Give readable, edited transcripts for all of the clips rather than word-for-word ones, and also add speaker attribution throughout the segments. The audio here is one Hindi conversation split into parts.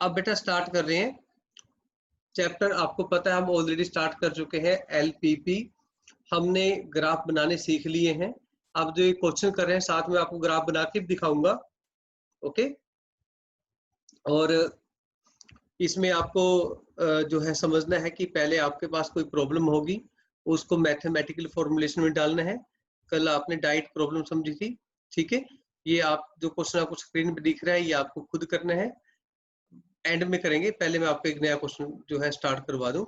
Speaker 1: अब बेटा स्टार्ट कर रहे हैं चैप्टर। आपको पता है हम ऑलरेडी स्टार्ट कर चुके हैं एलपीपी। हमने ग्राफ बनाने सीख लिए हैं। अब जो ये क्वेश्चन कर रहे हैं साथ में आपको ग्राफ बना के दिखाऊंगा। ओके, और इसमें आपको जो है समझना है कि पहले आपके पास कोई प्रॉब्लम होगी, उसको मैथमेटिकल फॉर्मुलेशन में डालना है। कल आपने डाइट प्रॉब्लम समझी थी, ठीक है। ये आप जो क्वेश्चन आपको स्क्रीन पे दिख रहा है ये आपको खुद करना है, एंड में करेंगे। पहले मैं आपको एक नया क्वेश्चन जो है स्टार्ट करवा दूं।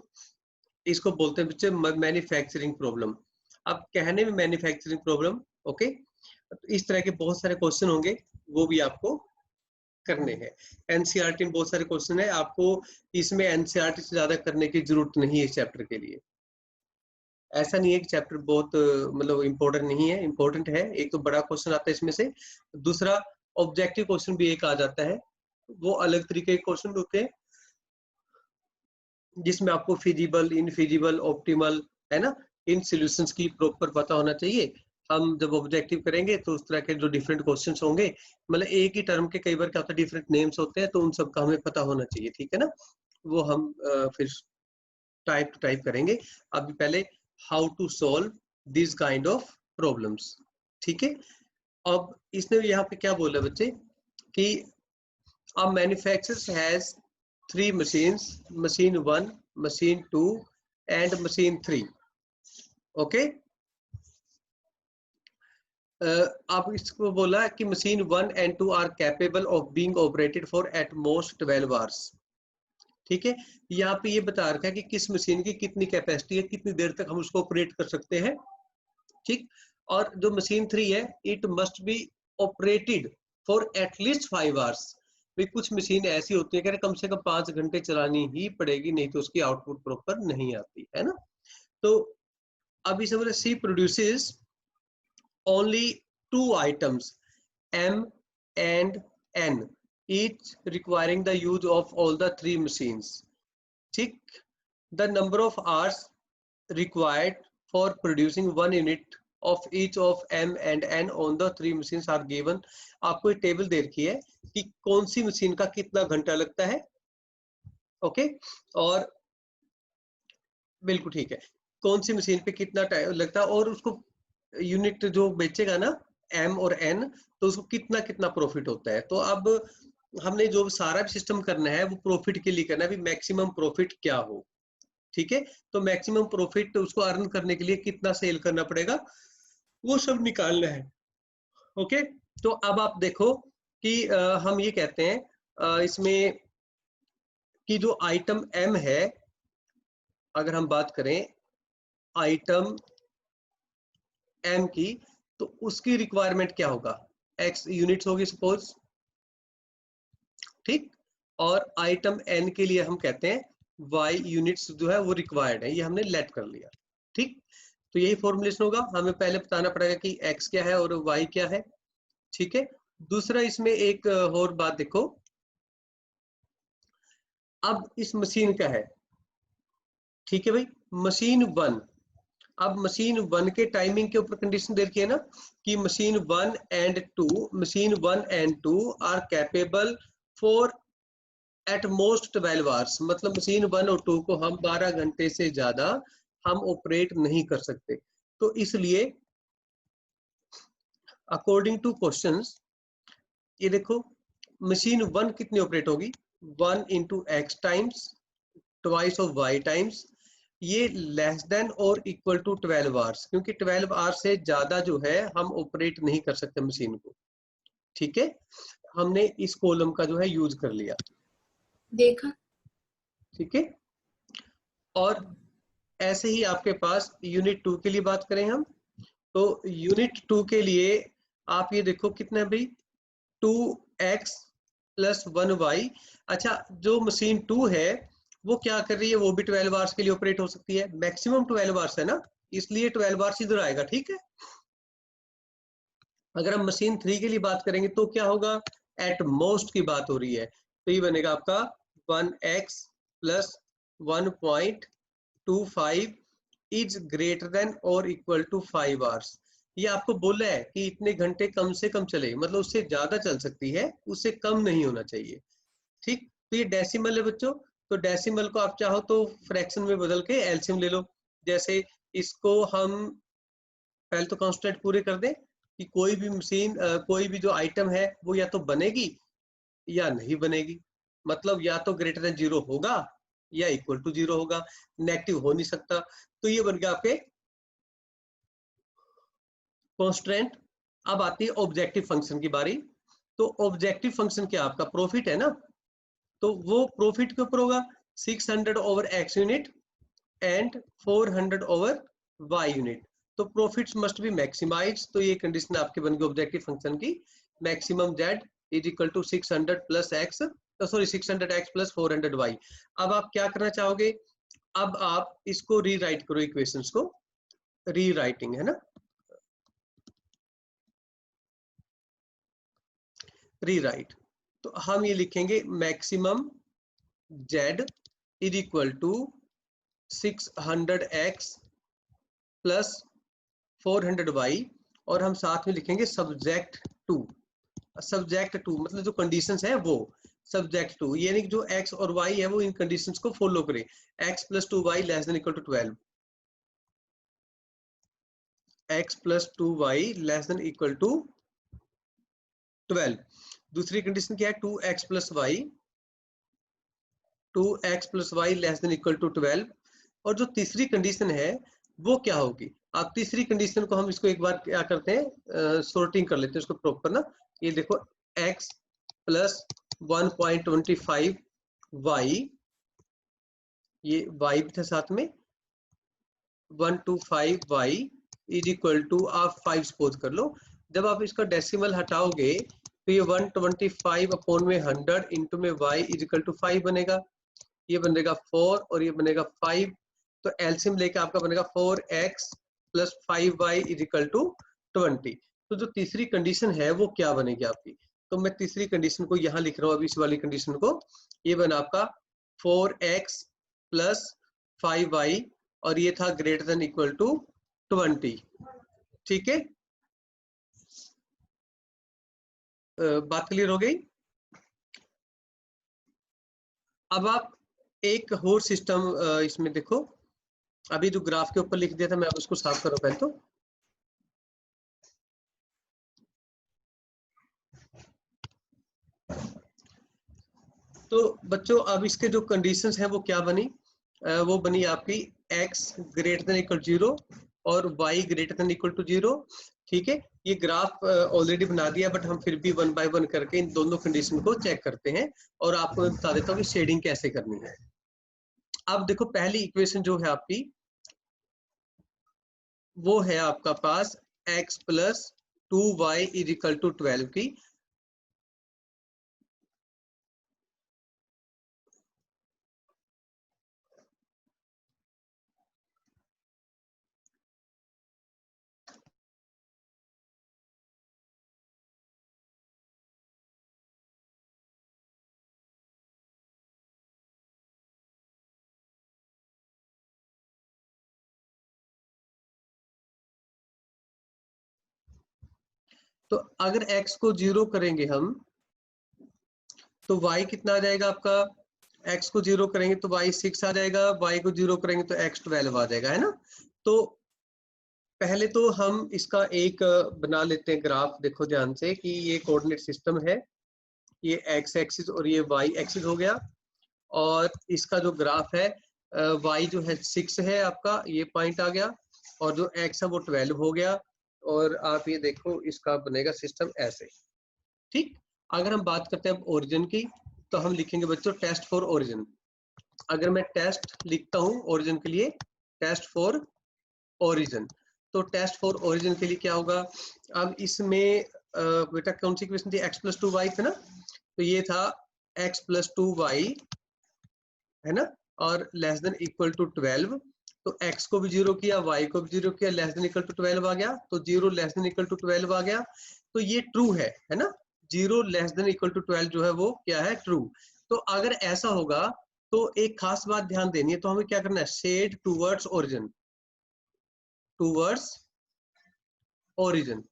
Speaker 1: इसको बोलते हैं बच्चे मैन्युफैक्चरिंग प्रॉब्लम। अब कहने में मैन्युफैक्चरिंग प्रॉब्लम, ओके। इस तरह के बहुत सारे क्वेश्चन होंगे, वो भी आपको करने हैं। एनसीईआरटी में बहुत सारे क्वेश्चन है, आपको इसमें एनसीईआरटी से ज्यादा करने की जरूरत नहीं है इस चैप्टर के लिए। ऐसा नहीं है कि चैप्टर बहुत मतलब इम्पोर्टेंट नहीं है, इम्पोर्टेंट है। एक तो बड़ा क्वेश्चन आता है इसमें से, दूसरा ऑब्जेक्टिव क्वेश्चन भी एक आ जाता है। वो अलग तरीके के क्वेश्चन होते हैं जिसमें आपको फिजिबल, इनफिजिबल, ऑप्टिमल, है ना, इन सॉल्यूशंस की प्रॉपर पता होना चाहिए। हम जब ऑब्जेक्टिव करेंगे तो उस तरह के जो डिफरेंट क्वेश्चंस होंगे, मतलब एक ही टर्म के कई बार क्या होता है डिफरेंट नेम्स होते हैं, तो उन सब का हमें पता होना चाहिए, ठीक है ना। वो हम फिर टाइप टू टाइप करेंगे। अभी पहले how to solve this kind of problems, ठीक है। अब इसने यहाँ पे क्या बोला बच्चे कि a manufacturer has 3 machines, machine 1, machine 2 and machine 3, okay। आप इसको बोला कि machine 1 and 2 are capable of being operated for at most 12 hours, ठीक है। यहाँ पे ये बता रखा है कि किस मशीन की कितनी कैपेसिटी है, कितनी देर तक हम उसको ऑपरेट कर सकते हैं, ठीक। और जो मशीन 3 है, it must be operated for at least 5 hours. भी कुछ मशीन ऐसी होती है कि कम से कम 5 घंटे चलानी ही पड़ेगी, नहीं तो उसकी आउटपुट प्रॉपर नहीं आती है ना। तो अभी समझ, सी produces only 2 items M and N, each requiring the use of all the 3 machines, ठीक। the number of hours required for producing 1 unit of each of M and N on the 3 machines are given। आपको एक टेबल दे रखी है कि कौन सी मशीन का कितना घंटा लगता है, ओके। और बिल्कुल ठीक है, कौन सी मशीन पे कितना टाइम लगता है, और उसको यूनिट जो बेचेगा ना M और N, तो उसको कितना कितना प्रॉफिट होता है। तो अब हमने जो सारा भी सिस्टम करना है वो प्रॉफिट के लिए करना है, मैक्सिमम प्रॉफिट क्या हो, ठीक है। तो मैक्सिमम प्रॉफिट उसको अर्न करने के लिए कितना सेल करना पड़ेगा, वो सब निकालना है, ओके। तो अब आप देखो कि हम ये कहते हैं इसमें कि जो आइटम M है, अगर हम बात करें आइटम M की, तो उसकी रिक्वायरमेंट क्या होगा, X यूनिट्स होगी सपोज, ठीक। और आइटम N के लिए हम कहते हैं Y यूनिट्स जो है वो रिक्वायर्ड है, ये हमने लेट कर लिया, ठीक। तो यही फॉर्मुलेशन होगा। हमें पहले बताना पड़ेगा कि X क्या है और Y क्या है, ठीक है। दूसरा इसमें एक और बात देखो, अब इस मशीन का है, ठीक है भाई, मशीन 1। अब मशीन 1 के टाइमिंग के ऊपर कंडीशन दे रखी है ना कि machine 1 and 2 are capable for at most 12 hours. मतलब मशीन 1 और 2 को हम 12 घंटे से ज्यादा हम ऑपरेट नहीं कर सकते। तो इसलिए अकॉर्डिंग टू क्वेश्चंस, ये देखो मशीन 1 कितनी ऑपरेट होगी, 1 into x times twice of y times, ये लेस देन और इक्वल टू 12 आवर्स, क्योंकि 12 आवर्स से ज्यादा जो है हम ऑपरेट नहीं कर सकते मशीन को, ठीक है। हमने इस कॉलम का जो है यूज कर लिया,
Speaker 2: देखा,
Speaker 1: ठीक है। और ऐसे ही आपके पास यूनिट 2 के लिए बात करें हम, तो यूनिट 2 के लिए आप ये देखो कितना है भाई, 2x प्लस 1y। अच्छा, जो मशीन 2 है वो क्या कर रही है, वो भी 12 आवर्स के लिए ऑपरेट हो सकती है, मैक्सिमम 12 आवर्स है ना, इसलिए 12 आवर्स इधर आएगा, ठीक है। अगर हम मशीन 3 के लिए बात करेंगे तो क्या होगा, एट मोस्ट की बात हो रही है, तो ये बनेगा आपका 1x plus 1.25 is greater than और इक्वल टू 5 आवर्स। ये आपको बोला है कि इतने घंटे कम से कम चले, मतलब उससे ज्यादा चल सकती है, उससे कम नहीं होना चाहिए, ठीक। तो ये डेसिमल है बच्चों, तो डेसिमल को आप चाहो तो फ्रैक्शन में बदल के एलसीएम ले लो। जैसे इसको हम पहले तो कांस्टेंट पूरे कर दें कि कोई भी मशीन कोई भी जो आइटम है वो या तो बनेगी या नहीं बनेगी, मतलब या तो ग्रेटर देन 0 होगा या इक्वल टू 0 होगा, नेगेटिव हो नहीं सकता। तो ये बन गया आपके कांस्टेंट। अब आती है ऑब्जेक्टिव फंक्शन की बारी। तो ऑब्जेक्टिव फंक्शन क्या आपका प्रॉफिट है ना, तो वो प्रॉफिट के ऊपर होगा 600 over x unit and 400 over y unit. तो प्रॉफिट्स मस्ट बी मैक्सिमाइज, तो ये कंडीशन आपकी बन गई ऑब्जेक्टिव फंक्शन की, maximum z is equal to 600 plus x, sorry 600 x plus 400 y. अब आप क्या करना चाहोगे, अब आप इसको रीराइट करो, इक्वेशंस को रीराइटिंग है ना, रीराइट। तो हम ये लिखेंगे maximum z is equal to 600x plus 400y, और हम साथ में लिखेंगे सब्जेक्ट टू। सब्जेक्ट टू मतलब जो कंडीशंस है वो सब्जेक्ट टू, यानी कि जो x और y है वो इन कंडीशंस को फॉलो करे। x plus 2y less than equal to 12, x plus 2y less than equal to 12। दूसरी कंडीशन क्या है, 2x plus y, 2x plus y less than equal to 12। और जो तीसरी कंडीशन है वो क्या होगी, आप तीसरी कंडीशन को हम इसको एक बार क्या करते हैं सॉर्टिंग कर लेते हैं इसको प्रॉपर ना। ये देखो x प्लस 1.25 y, ये y भी था साथ में, 125 y इज इक्वल टू आप 5 सपोज कर लो। जब आप इसका डेसिमल हटाओगे तो ये 125 अपॉन में 100 इंटू में y इज इक्वल टू 5 बनेगा, ये बनेगा 4 और ये बनेगा 5। तो एलसीएम लेके आपका बनेगा 4x plus 5y is equal to 20। तो जो तीसरी कंडीशन है वो क्या बनेगी आपकी, तो मैं तीसरी कंडीशन को यहाँ लिख रहा हूँ अभी, इस वाली कंडीशन को, ये बना आपका 4x प्लस 5y और ये था ग्रेटर देन इक्वल टू 20। ठीक है, बात क्लियर हो गई। अब आप एक और सिस्टम इसमें देखो, अभी जो ग्राफ के ऊपर लिख दिया था मैं उसको साफ करो पहले तो बच्चों अब इसके जो कंडीशंस हैं वो क्या बनी, वो बनी आपकी x ग्रेटर देन इक्वल 0 और y greater than equal to 0। ठीक है, ये ग्राफ ऑलरेडी बना दिया, बट हम फिर भी वन बाय वन करके इन दोनों कंडीशन को चेक करते हैं और आपको मैं बता देता हूँ कि शेडिंग कैसे करनी है। अब देखो पहली इक्वेशन जो है आपकी वो है आपका पास x plus 2y is equal to 12 की। तो अगर x को 0 करेंगे हम तो y कितना आ जाएगा आपका, x को 0 करेंगे तो y 6 आ जाएगा, y को 0 करेंगे तो x 12 आ जाएगा, है ना। तो पहले तो हम इसका एक बना लेते हैं ग्राफ, देखो ध्यान से कि ये कोऑर्डिनेट सिस्टम है, ये x एक्सिस और ये y एक्सिस हो गया, और इसका जो ग्राफ है y जो है 6 है आपका, ये पॉइंट आ गया, और जो x है वो 12 हो गया, और आप ये देखो इसका बनेगा सिस्टम ऐसे। ठीक, अगर हम बात करते हैं अब ओरिजिन की, तो हम लिखेंगे बच्चों टेस्ट फॉर ओरिजिन। अगर मैं टेस्ट लिखता हूँ ओरिजिन के लिए, टेस्ट फॉर ओरिजिन, तो टेस्ट फॉर ओरिजिन के लिए क्या होगा, अब इसमें बेटा कौन सी इक्वेशन थी, x प्लस 2y था ना, तो ये था x प्लस 2y है ना, और लेस देन इक्वल टू 12। तो x को भी 0 किया, y को भी 0 किया, लेस देन इक्वल टू 12 आ गया, तो 0 लेस देन इक्वल टू 12 आ गया, तो ये ट्रू है ना, 0 लेस देन इक्वल टू 12 जो है वो क्या है, ट्रू। तो अगर ऐसा होगा तो एक खास बात ध्यान देनी है, तो हमें क्या करना है, shade towards origin, towards origin.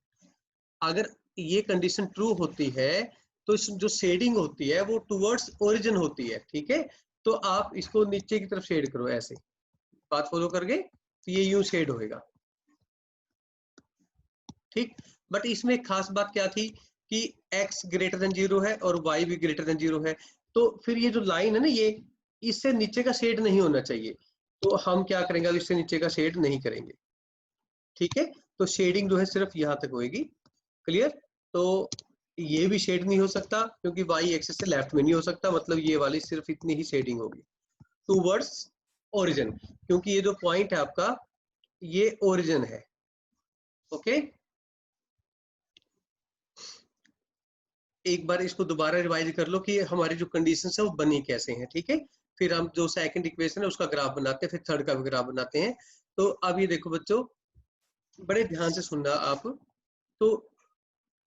Speaker 1: अगर ये कंडीशन ट्रू होती है तो जो शेडिंग होती है वो टुवर्ड्स ओरिजिन होती है, ठीक है। तो आप इसको नीचे की तरफ शेड करो ऐसे, बात फॉलो करके, तो ये यूं शेड होएगा, ठीक। बट इसमें खास बात क्या थी कि x ग्रेटर देन 0 है और y भी ग्रेटर देन 0 है, तो फिर ये जो लाइन है ना, ये इससे नीचे का शेड नहीं होना चाहिए, तो हम क्या करेंगे, इससे नीचे का शेड नहीं करेंगे, ठीक है। तो शेडिंग जो है सिर्फ यहां तक होएगी, क्लियर। तो ये भी शेड नहीं हो सकता क्योंकि y एक्सिस से लेफ्ट में नहीं हो सकता, मतलब ये वाली सिर्फ इतनी ही शेडिंग होगी टूवर्ड्स ओरिजिन, क्योंकि ये जो पॉइंट है आपका ये ओरिजिन है, ओके। एक बार इसको दोबारा रिवाइज कर लो कि हमारी जो कंडीशन है वो बनी कैसे हैं, ठीक है। फिर हम जो सेकंड इक्वेशन है उसका ग्राफ बनाते हैं, फिर थर्ड का भी ग्राफ बनाते हैं। तो अब ये देखो बच्चों, बड़े ध्यान से सुनना आप। तो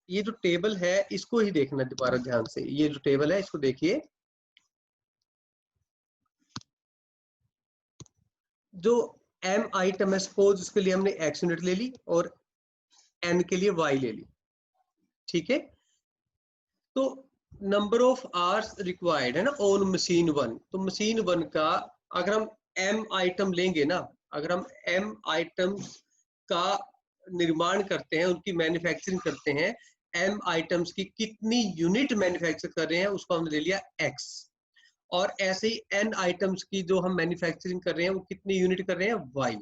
Speaker 1: ये जो टेबल है इसको ही देखना दोबारा ध्यान से, ये जो टेबल है इसको देखिए। जो m आइटम है, सपोज उसके लिए हमने x यूनिट ले ली और n के लिए y ले ली, ठीक है। तो नंबर ऑफ आवर्स रिक्वायर्ड है ना ऑन मशीन 1, तो मशीन 1 का अगर हम m आइटम लेंगे ना, अगर हम m आइटम्स का निर्माण करते हैं, उनकी मैन्युफैक्चरिंग करते हैं, m आइटम्स की कितनी यूनिट मैन्युफैक्चर कर रहे हैं उसको हमने ले लिया x, और ऐसे ही n आइटम्स की जो हम मैन्युफैक्चरिंग कर रहे हैं वो कितनी यूनिट कर रहे हैं y।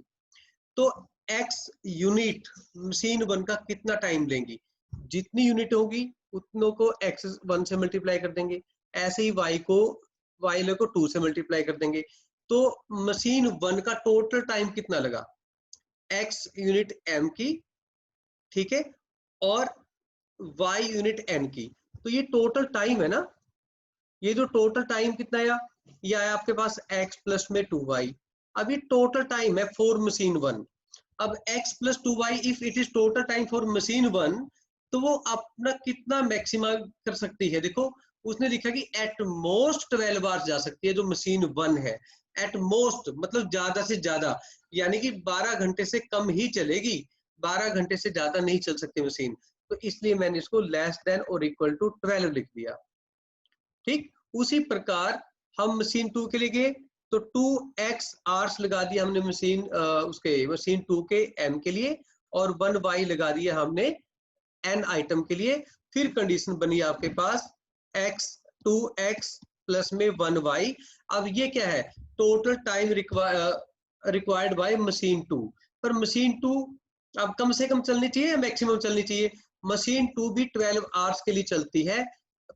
Speaker 1: तो x यूनिट मशीन 1 का कितना टाइम लेंगी, जितनी यूनिट होगी उतनों को x1 से मल्टीप्लाई कर देंगे, ऐसे ही y को 2 से मल्टीप्लाई कर देंगे। तो मशीन 1 का टोटल टाइम कितना लगा, x यूनिट m की, ठीक है, और y यूनिट n की। तो ये टोटल टाइम है ना, ये जो टोटल टाइम कितना आया, ये आया आपके पास x प्लस में 2y। अब ये टोटल टाइम है फॉर मशीन 1। अब x plus 2y if it is total time for machine 1, तो वो अपना कितना मैक्सिमम कर सकती है, देखो उसने लिखा कि एट मोस्ट 12 आवर्स जा सकती है जो मशीन 1 है, एट मोस्ट मतलब ज्यादा से ज्यादा, यानी कि 12 घंटे से कम ही चलेगी, 12 घंटे से ज्यादा नहीं चल सकती मशीन। तो इसलिए मैंने इसको लेस देन और इक्वल टू 12 लिख दिया, ठीक। उसी प्रकार हम मशीन 2 के लिए गए, तो 2x आवर्स लगा दिया हमने मशीन उसके मशीन 2 के m के लिए, और 1y लगा दिया हमने n आइटम के लिए। फिर कंडीशन बनी आपके पास x 2x प्लस में 1y। अब ये क्या है, total time required by machine 2। पर मशीन 2 अब कम से कम चलनी चाहिए या मैक्सिमम चलनी चाहिए, मशीन 2 भी 12 आवर्स के लिए चलती है,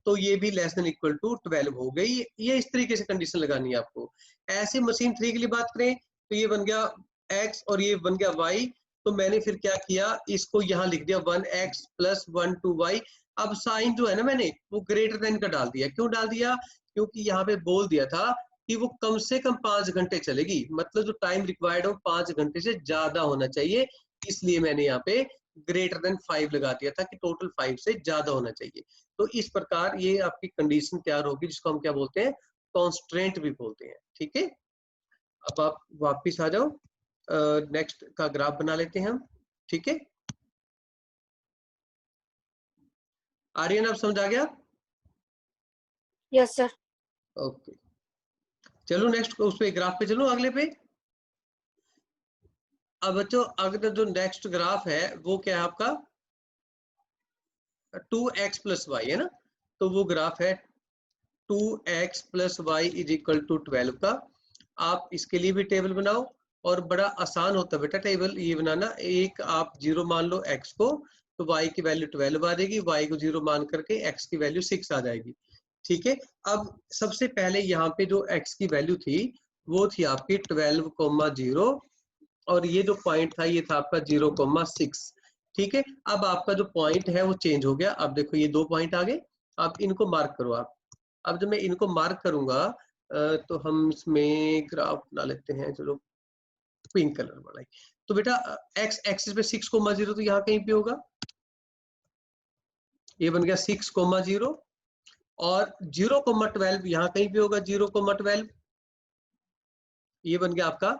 Speaker 1: तो ये भी लेस देन इक्वल टू 12 हो गई। ये इस तरीके से कंडीशन लगानी है आपको। ऐसे मशीन 3 के लिए बात करें तो ये बन गया x और ये बन गया y, तो मैंने फिर क्या किया, इसको यहाँ लिख दिया 1x प्लस 1 2y। अब साइन जो है ना मैंने वो ग्रेटर देन का डाल दिया, क्यों डाल दिया, क्योंकि यहाँ पे बोल दिया था कि वो कम से कम 5 घंटे चलेगी, मतलब जो टाइम रिक्वायर्ड हो 5 घंटे से ज्यादा होना चाहिए, इसलिए मैंने यहाँ पे ग्रेटर देन 5 लगा दिया था कि टोटल 5 से ज्यादा होना चाहिए। तो इस प्रकार ये आपकी कंडीशन तैयार होगी जिसको हम क्या बोलते हैं, कॉन्स्ट्रेंट भी बोलते हैं, ठीक है। अब आप वापिस आ जाओ, नेक्स्ट का ग्राफ बना लेते हैं हम, ठीक है। आर्यन अब समझ आ गया?
Speaker 2: Yes sir.
Speaker 1: ओके, चलो नेक्स्ट उस पे ग्राफ पे चलो, अगले पे। अब बच्चों अगला जो नेक्स्ट ग्राफ है वो क्या है आपका 2x प्लस वाई है ना, तो वो ग्राफ है 2x plus y is equal to 12 का। आप इसके लिए भी टेबल बनाओ, और बड़ा आसान होता है बेटा टेबल ये बनाना। एक आप 0 मान लो x को, तो y की वैल्यू 12 आ जाएगी, y को 0 मान करके x की वैल्यू 6 आ जाएगी, ठीक है। अब सबसे पहले यहाँ पे जो x की वैल्यू थी वो थी आपकी 12,0, और ये जो पॉइंट था ये था आपका 0,6, ठीक है। अब आपका जो पॉइंट है वो चेंज हो गया, अब देखो ये 2 पॉइंट आ गए, अब इनको मार्क करो आप। अब जब मैं इनको मार्क करूंगा तो हम इसमें ग्राफ बना लेते हैं, चलो पिंक कलर वाला। तो बेटा x एक्सिस पे 6,0 तो यहाँ कहीं पे होगा, ये बन गया 6,0, और 0,12 यहाँ कहीं पे होगा 0,12, ये बन गया आपका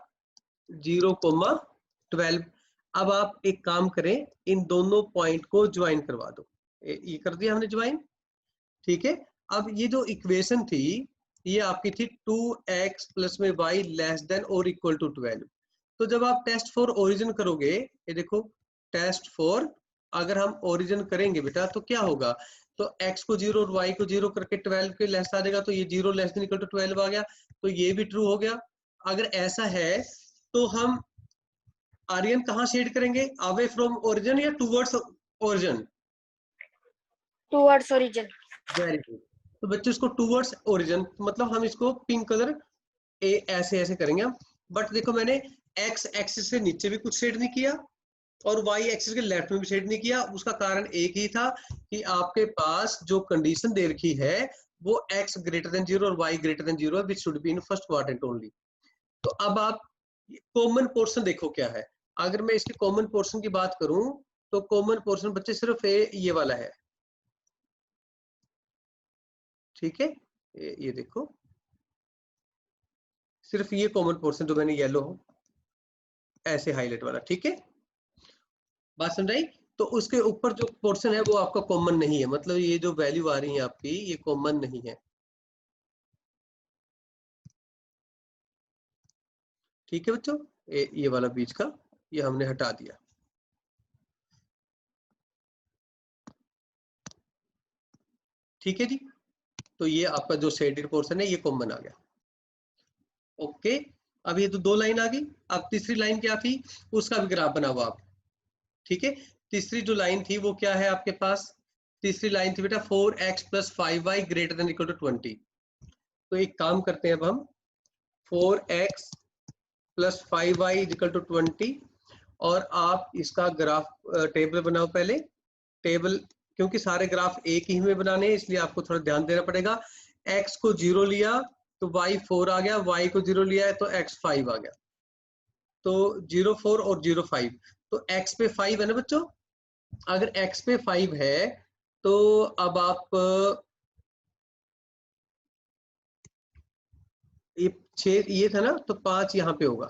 Speaker 1: 0,12। अब आप एक काम करें, इन दोनों पॉइंट को ज्वाइन करवा दो, ये कर दिया हमने ज्वाइन, ठीक है। अब ये जो इक्वेशन थी ये आपकी थी 2x प्लस में y लेस देन और इक्वल टू 12। तो जब आप टेस्ट फॉर ओरिजिन करोगे, ये देखो टेस्ट फॉर अगर हम ओरिजिन करेंगे बेटा तो क्या होगा, तो x को 0 और y को 0 करके 12 के लेस आ जाएगा, तो ये 0 लेस देन इक्वल टू 12 आ गया, तो ये भी ट्रू हो गया। अगर ऐसा है तो हम आर्यन कहाँ शेड करेंगे, अवे फ्रॉम ओरिजिन या towards origin?
Speaker 2: Towards origin.
Speaker 1: Very good. तो बच्चों इसको टूवर्ड्स ओरिजिन मतलब हम इसको पिंक कलर ऐसे ऐसे करेंगे हम। बट देखो मैंने एक्स एक्सिस से नीचे भी कुछ शेड नहीं किया और वाई एक्सिस के लेफ्ट में भी शेड नहीं किया। उसका कारण एक ही था कि आपके पास जो कंडीशन दे रखी है वो x ग्रेटर देन 0 और y greater then 0 which should be in first quadrant only. तो अब आप कॉमन पोर्शन देखो क्या है। अगर मैं इसके कॉमन पोर्शन की बात करूं तो कॉमन पोर्शन बच्चे सिर्फ ये वाला है, ठीक है। ये देखो सिर्फ ये कॉमन पोर्शन जो मैंने येलो ऐसे हाईलाइट वाला, ठीक है, बात समझाई। तो उसके ऊपर जो पोर्शन है वो आपका कॉमन नहीं है, मतलब ये जो वैल्यू आ रही है आपकी ये कॉमन नहीं है, ठीक है बच्चों। ये वाला बीच का ये हमने हटा दिया, ठीक है जी। तो ये आपका जो शेडेड पोर्शन है ये कॉमन आ गया, ओके। अब ये तो दो लाइन आ गई। अब तीसरी लाइन क्या थी, उसका भी ग्राफ बना हुआ आप, ठीक है। तीसरी जो लाइन थी वो क्या है आपके पास, तीसरी लाइन थी बेटा 4x plus 5y greater than equal to 20। तो एक काम करते हैं अब हम 4x plus 5y equal to 20 और आप इसका ग्राफ टेबल बनाओ पहले। टेबल क्योंकि सारे ग्राफ एक ही में बनाने हैं इसलिए आपको थोड़ा ध्यान देना पड़ेगा। x को 0 लिया तो y 4 आ गया, y को 0 लिया है तो x 5 आ गया, तो 0 4 और 0 5। तो x पे 5 है ना बच्चों, अगर x पे 5 है तो अब आप ये 6 ये था ना तो 5 यहाँ पे होगा,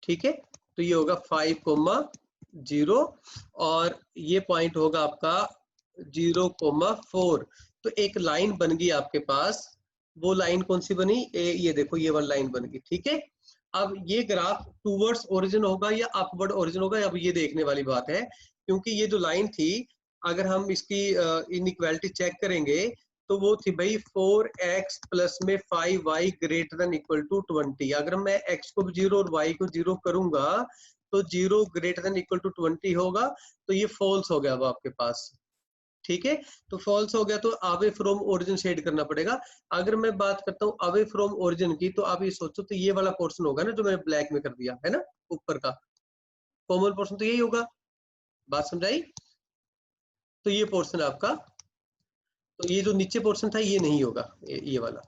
Speaker 1: ठीक है। तो ये होगा 5,0 और ये पॉइंट होगा आपका 0,4। तो एक लाइन बन गई आपके पास। वो लाइन कौन सी बनी, ये देखो ये वाली लाइन बन गई, ठीक है। अब ये ग्राफ टूवर्ड्स ओरिजिन होगा या अपवर्ड ओरिजिन होगा, अब ये देखने वाली बात है, क्योंकि ये जो लाइन थी अगर हम इसकी इनइक्वालिटी चेक करेंगे तो वो थी भाई 4x प्लस में 5y greater than equal to 20। अगर मैं x को 0 और y को 0 करूंगा तो 0 ग्रेटर देन इक्वल टू 20 होगा, तो ये फॉल्स हो गया अब आपके पास, ठीक है। तो फॉल्स हो गया तो अवे फ्रॉम ओरिजिन शेड करना पड़ेगा। अगर मैं बात करता हूँ अवे फ्रॉम ओरिजिन की तो आप ये सोचो तो ये वाला पोर्शन होगा ना जो मैंने ब्लैक में कर दिया है ना ऊपर का, कॉमन पोर्शन तो यही होगा, बात समझाई। तो ये पोर्शन आपका, तो ये जो नीचे पोर्शन था ये नहीं होगा, ये वाला,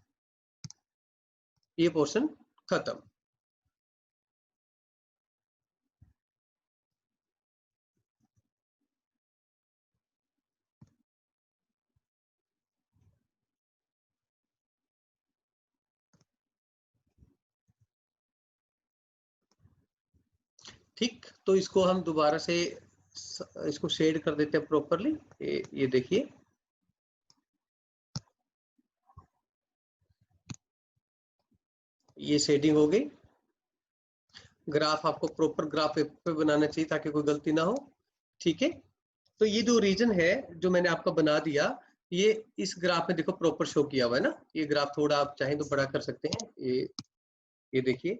Speaker 1: ये पोर्शन खत्म। ठीक, तो इसको हम दोबारा से इसको शेड कर देते हैं प्रॉपरली। ये देखिए ये शेडिंग हो गई। ग्राफ आपको प्रॉपर ग्राफ पे बनाना चाहिए ताकि कोई गलती ना हो, ठीक है। तो ये जो रीजन है जो मैंने आपका बना दिया ये इस ग्राफ में देखो प्रॉपर शो किया हुआ है ना। ये ग्राफ थोड़ा आप चाहें तो बड़ा कर सकते हैं, ये देखिए,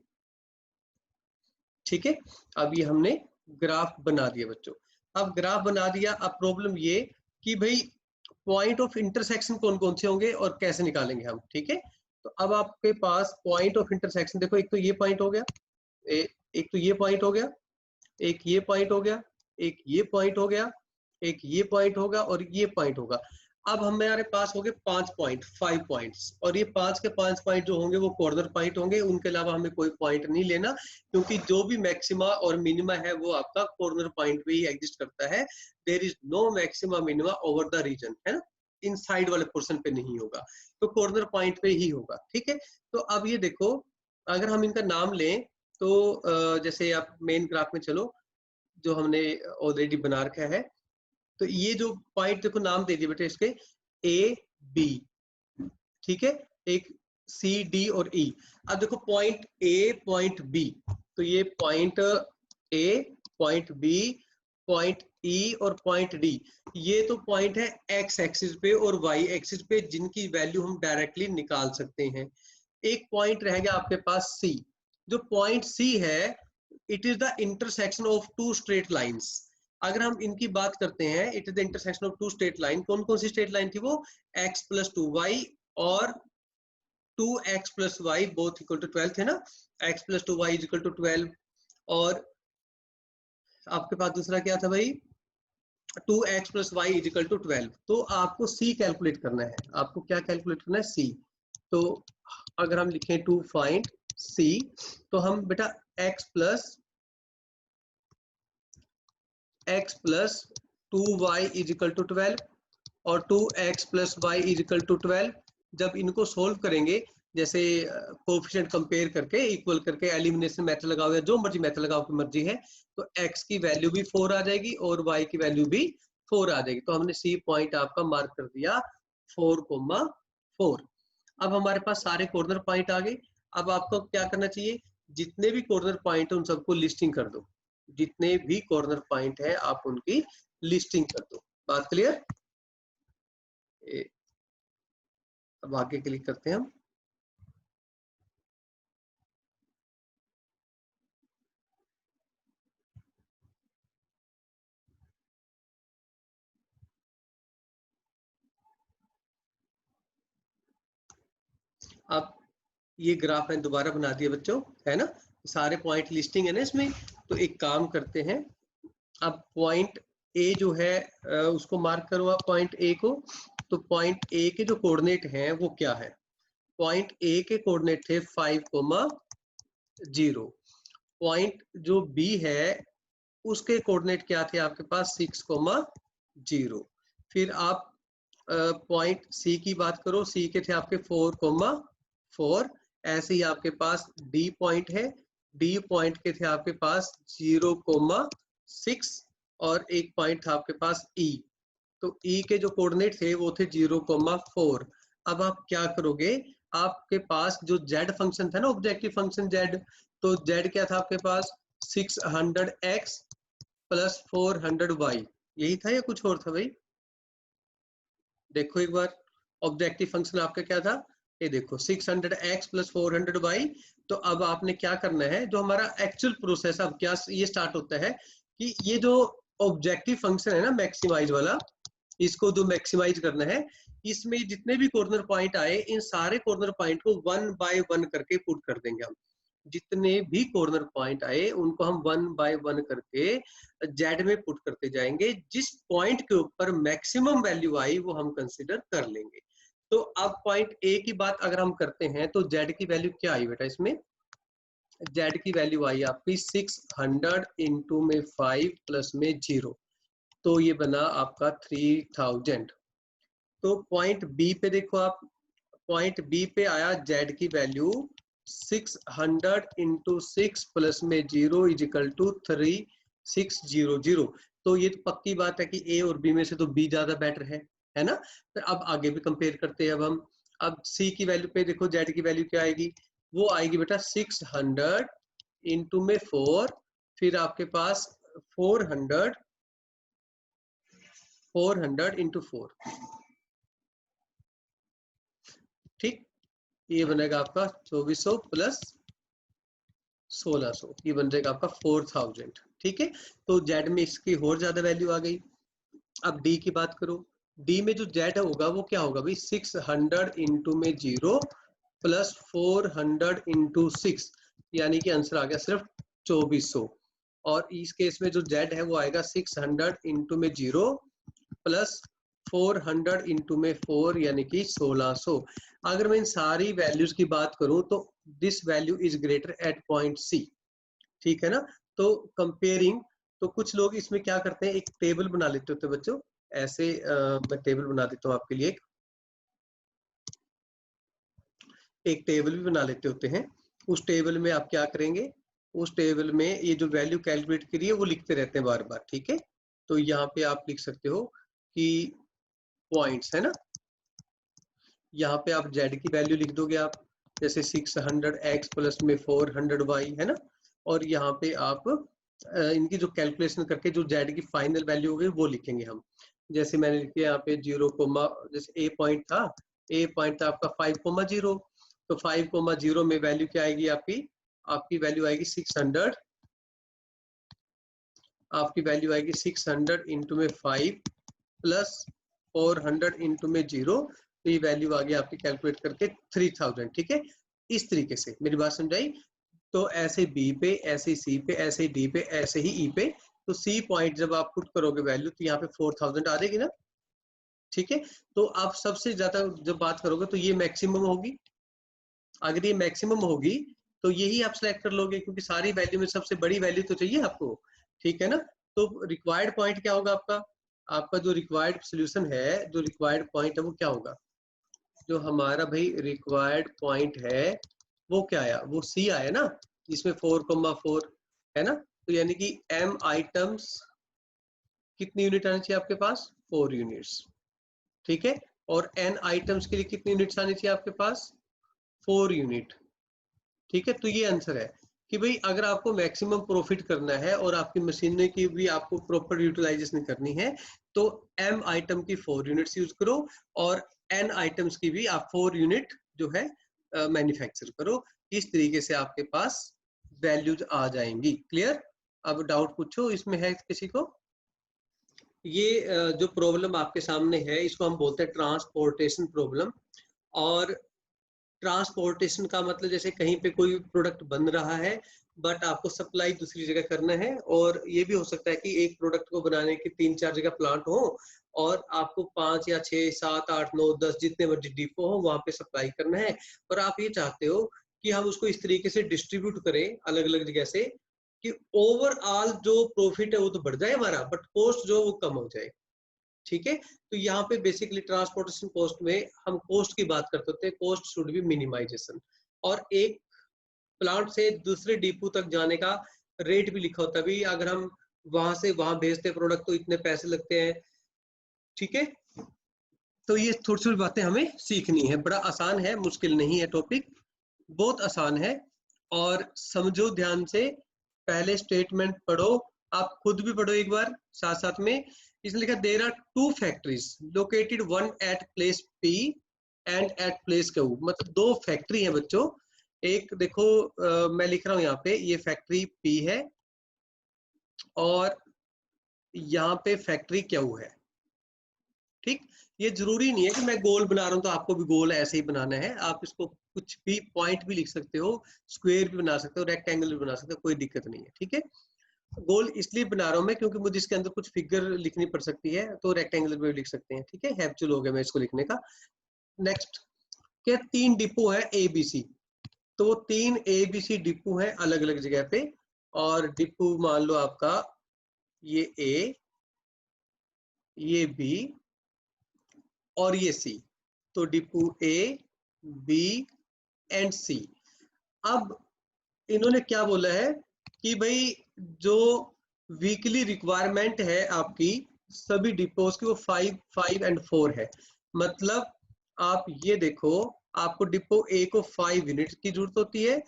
Speaker 1: ठीक है। अब ये हमने ग्राफ बना दिया बच्चों। अब ग्राफ बना दिया, अब प्रॉब्लम ये कि भाई पॉइंट ऑफ इंटरसेक्शन कौन कौन से होंगे और कैसे निकालेंगे हम, ठीक है। तो अब आपके पास पॉइंट ऑफ इंटरसेक्शन देखो, एक तो ये पॉइंट हो गया, एक तो ये पॉइंट हो गया, एक ये पॉइंट हो गया, एक ये पॉइंट हो गया, एक ये पॉइंट होगा और ये पॉइंट होगा। अब हमारे पास हो गए 5 पॉइंट, 5 पॉइंट्स, और ये 5 के 5 पॉइंट जो होंगे वो कॉर्नर पॉइंट होंगे, उनके अलावा हमें कोई पॉइंट नहीं लेना, क्योंकि जो भी मैक्सिमा और मिनिमा है वो आपका कॉर्नर पॉइंट पे ही एग्जिस्ट करता है। There is no maxima minima over the region, है ना, इन साइड वाले पोर्शन पे नहीं होगा, तो कॉर्नर पॉइंट पे ही होगा, ठीक है। तो अब ये देखो अगर हम इनका नाम लें तो जैसे आप मेन ग्राफ में चलो जो हमने ऑलरेडी बना रखा है, तो ये जो पॉइंट देखो नाम दे दिए बेटे इसके, ए बी, ठीक है, एक सी डी और ई। अब देखो पॉइंट ए पॉइंट बी, तो ये point A point B point E और पॉइंट डी, ये तो पॉइंट है एक्स एक्सिस पे और वाई एक्सिस पे जिनकी वैल्यू हम डायरेक्टली निकाल सकते हैं। एक पॉइंट रह गया आपके पास सी। जो पॉइंट सी है, it is the intersection of two straight lines. अगर हम इनकी बात करते हैं, it is the intersection of two straight line. कौन कौन सी स्ट्रेट लाइन थी वो? एक्स प्लस 2y और 2x plus y both equal to 12 थे ना, x plus 2y is equal to 12। और आपके पास दूसरा क्या था भाई? 2x plus y is equal to 12। तो आपको c कैलकुलेट करना है। आपको क्या कैलकुलेट करना है? c। तो अगर हम लिखें टू फाइंड c, तो हम बेटा x plus 2y is equal to 12 और 2x plus y is equal to 12, जब इनको सोल्व करेंगे, जैसे कोएफिशिएंट कंपेयर करके, इक्वल करके, एलिमिनेशन मेथड लगाओ या जो मर्जी मेथड लगाओ, आपकी मर्जी है, तो x की वैल्यू भी 4 आ जाएगी और y की वैल्यू भी 4 आ जाएगी। तो हमने सी पॉइंट आपका मार्क कर दिया 4,4। अब हमारे पास सारे कॉर्नर पॉइंट आ गए। अब आपको क्या करना चाहिए? जितने भी कॉर्नर पॉइंट है उन सबको लिस्टिंग कर दो। जितने भी कॉर्नर पॉइंट है आप उनकी लिस्टिंग कर दो। बात क्लियर? अब आगे क्लिक करते हैं हम। अब ये ग्राफ मैंने दोबारा बना दिया बच्चों, है ना, सारे पॉइंट लिस्टिंग है ना इसमें। तो एक काम करते हैं, अब पॉइंट ए जो है उसको मार्क करो आप, पॉइंट ए को। तो पॉइंट ए के जो कोऑर्डिनेट हैं वो क्या है? पॉइंट ए के कोऑर्डिनेट थे 5,0। पॉइंट जो बी है उसके कोऑर्डिनेट क्या थे आपके पास? 6,0। फिर आप पॉइंट सी की बात करो, सी के थे आपके 4,4। ऐसे ही आपके पास डी पॉइंट है, डी पॉइंट के थे आपके पास 0,6 और एक पॉइंट था आपके पास ई। तो ई के जो कोऑर्डिनेट थे वो थे 0,4। अब आप क्या करोगे? आपके पास जो z फंक्शन था ना, ऑब्जेक्टिव फंक्शन z, तो z क्या था आपके पास? 600x plus 400y। यही था या कुछ और था भाई? देखो एक बार, ऑब्जेक्टिव फंक्शन आपका क्या था? ये देखो 600x प्लस 400y। तो अब आपने क्या करना है, जो हमारा एक्चुअल प्रोसेस अब क्या ये स्टार्ट होता है कि ये जो ऑब्जेक्टिव फंक्शन है ना मैक्सिमाइज वाला, इसको जो मैक्सिमाइज करना है, इसमें जितने भी कॉर्नर पॉइंट आए, इन सारे कॉर्नर पॉइंट को 1 बाय 1 करके पुट कर देंगे हम। जितने भी कॉर्नर पॉइंट आए उनको हम 1 बाय 1 करके जेड में पुट करते जाएंगे। जिस पॉइंट के ऊपर मैक्सिमम वैल्यू आई वो हम कंसीडर कर लेंगे। तो अब पॉइंट ए की बात अगर हम करते हैं, तो जेड की वैल्यू क्या आई बेटा इसमें? जेड की वैल्यू आई आपकी 600 इंटू में 5 प्लस में 0, तो ये बना आपका 3000। तो पॉइंट बी पे देखो आप, पॉइंट बी पे आया जेड की वैल्यू 600 इंटू 6 प्लस में 0 इज इक्वल टू 3600। तो ये तो पक्की बात है कि ए और बी में से तो बी ज्यादा बेटर है ना। तो अब आगे भी कंपेयर करते हैं। अब हम अब सी की वैल्यू पे देखो, जेड की वैल्यू क्या आएगी? वो आएगी बेटा 600 इंटू में 4, फिर आपके पास 400 इंटू 4, ठीक। ये बनेगा आपका 2400 प्लस 1600, ये बन जाएगा आपका 4000, ठीक है। तो जेड में इसकी और ज्यादा वैल्यू आ गई। अब डी की बात करो, डी में जो जेड होगा वो क्या होगा भाई? 600 इंटू में 0 प्लस 400 इंटू 6, यानी कि आंसर आ गया सिर्फ 2400। और इस केस में जो जेड है वो आएगा 600 इंटू में 0 प्लस 400 इंटू में 4, यानी कि 1600। अगर मैं इन सारी वैल्यूज की बात करूं तो this value is greater at point C, ठीक है ना। तो कंपेयरिंग, तो कुछ लोग इसमें क्या करते हैं, एक टेबल बना लेते होते बच्चों, ऐसे मैं टेबल बना देता हूँ आपके लिए। एक टेबल भी बना लेते होते हैं। उस टेबल में आप क्या करेंगे, उस टेबल में ये जो वैल्यू कैलकुलेट करी है वो लिखते रहते हैं बार बार, ठीक है। तो यहाँ पे आप लिख सकते हो कि पॉइंट्स है ना, यहाँ पे आप z की वैल्यू लिख दोगे आप, जैसे 600x प्लस में 400y है ना, और यहाँ पे आप इनकी जो कैलकुलेशन करके जो z की फाइनल वैल्यू होगी वो लिखेंगे हम। जैसे मैंने लिखे यहाँ पे 0, जैसे a पॉइंट था आपका 5,0, तो 5,0 में वैल्यू क्या आएगी आपकी वैल्यू आएगी 600, आपकी वैल्यू आएगी 600 इंटू में 5 प्लस 400 इंटू में 0, तो ये वैल्यू आ गई आपकी कैलकुलेट करके 3000। ठीक है, इस तरीके से मेरी बात समझाई। तो ऐसे बी पे, ऐसे सी पे, ऐसे डी पे, ऐसे ही ई पे, तो सी पॉइंट जब आप पुट करोगे वैल्यू तो यहाँ पे 4000 आ जाएगी ना। ठीक है, तो आप सबसे ज्यादा जब बात करोगे तो ये मैक्सिमम होगी, अगर ये मैक्सिमम होगी तो यही आप सिलेक्ट कर लोगे, क्योंकि सारी वैल्यू में सबसे बड़ी वैल्यू तो चाहिए आपको। ठीक है ना, तो रिक्वायर्ड पॉइंट क्या होगा आपका जो रिक्वायर्ड सोल्यूशन है, जो रिक्वायर्ड पॉइंट है वो क्या होगा, जो हमारा भाई रिक्वायर्ड पॉइंट है वो क्या आया, वो सी आया ना, जिसमें 4,4 है ना। तो यानी कि m आइटम्स कितनी यूनिट आनी चाहिए आपके पास, 4 यूनिट्स। ठीक है, और n आइटम्स के लिए कितनी यूनिट्स आनी चाहिए आपके पास, 4 यूनिट। ठीक है, तो ये आंसर है कि भाई अगर आपको मैक्सिमम प्रॉफिट करना है और आपकी मशीनरी की भी आपको प्रॉपर यूटिलाइजेशन करनी है, तो m आइटम की 4 यूनिट्स यूज करो और n आइटम्स की भी आप 4 यूनिट जो है मैन्युफैक्चर करो। इस तरीके से आपके पास वैल्यूज आ जाएंगी। क्लियर? अब डाउट पूछो इसमें है किसी को। ये जो प्रॉब्लम आपके सामने है इसको हम बोलते हैं ट्रांसपोर्टेशन प्रॉब्लम। और ट्रांसपोर्टेशन का मतलब जैसे कहीं पे कोई प्रोडक्ट बन रहा है बट आपको सप्लाई दूसरी जगह करना है, और ये भी हो सकता है कि एक प्रोडक्ट को बनाने के 3-4 जगह प्लांट हो और आपको 5 या 6, 7, 8, 9, 10 जितने मर्जी डिपो हो वहां पे सप्लाई करना है, और आप ये चाहते हो कि हम उसको इस तरीके से डिस्ट्रीब्यूट करें अलग अलग जगह से कि ओवरऑल जो प्रॉफिट है वो तो बढ़ जाए हमारा, बट कॉस्ट जो वो कम हो जाए। ठीक है, तो यहाँ पे बेसिकली ट्रांसपोर्टेशन कॉस्ट में हम कॉस्ट की बात करते होते हैं, कॉस्ट शुड बी मिनिमाइजेशन। और एक प्लांट से दूसरे डिपो तक जाने का रेट भी लिखा होता है, भी अगर हम वहां से वहां भेजते प्रोडक्ट तो इतने पैसे लगते हैं। ठीक है, तो ये थोड़ी थोड़ी बातें हमें सीखनी है, बड़ा आसान है, मुश्किल नहीं है, टॉपिक बहुत आसान है। और समझो ध्यान से, पहले स्टेटमेंट पढ़ो, आप खुद भी पढ़ो एक बार साथ साथ में। इसलिए लिखा there are 2 factories located, one at place P and at place Q, मतलब 2 फैक्ट्री है बच्चों। एक देखो मैं लिख रहा हूँ यहाँ पे, ये फैक्ट्री पी है और यहाँ पे फैक्ट्री क्यू है। ठीक, ये जरूरी नहीं है कि मैं गोल बना रहा हूँ तो आपको भी गोल ऐसे ही बनाना है, आप इसको कुछ भी पॉइंट भी लिख सकते हो, स्क्वायर भी बना सकते हो, रेक्टेंगल भी बना सकते हो, कोई दिक्कत नहीं है। ठीक है, गोल इसलिए बना रहा हूँ मैं क्योंकि मुझे इसके अंदर कुछ फिगर लिखनी पड़ सकती है, तो रेक्टेंगुलर में भी लिख सकते हैं। ठीक है, हैप्चुल हो गया मैं इसको लिखने का। नेक्स्ट, क्या 3 डिपो है ए बी सी, तो वो 3 ए बी सी डिपो है अलग अलग जगह पे, और डिपो मान लो आपका ये ए, ये बी और ये सी, तो डिपो ए बी एंड सी। अब इन्होंने क्या बोला है कि भाई जो वीकली रिक्वायरमेंट है आपकी सभी डिपोज की वो 5, 5 एंड 4 है। मतलब आप ये देखो, आपको डिपो ए को 5 यूनिट की जरूरत होती है,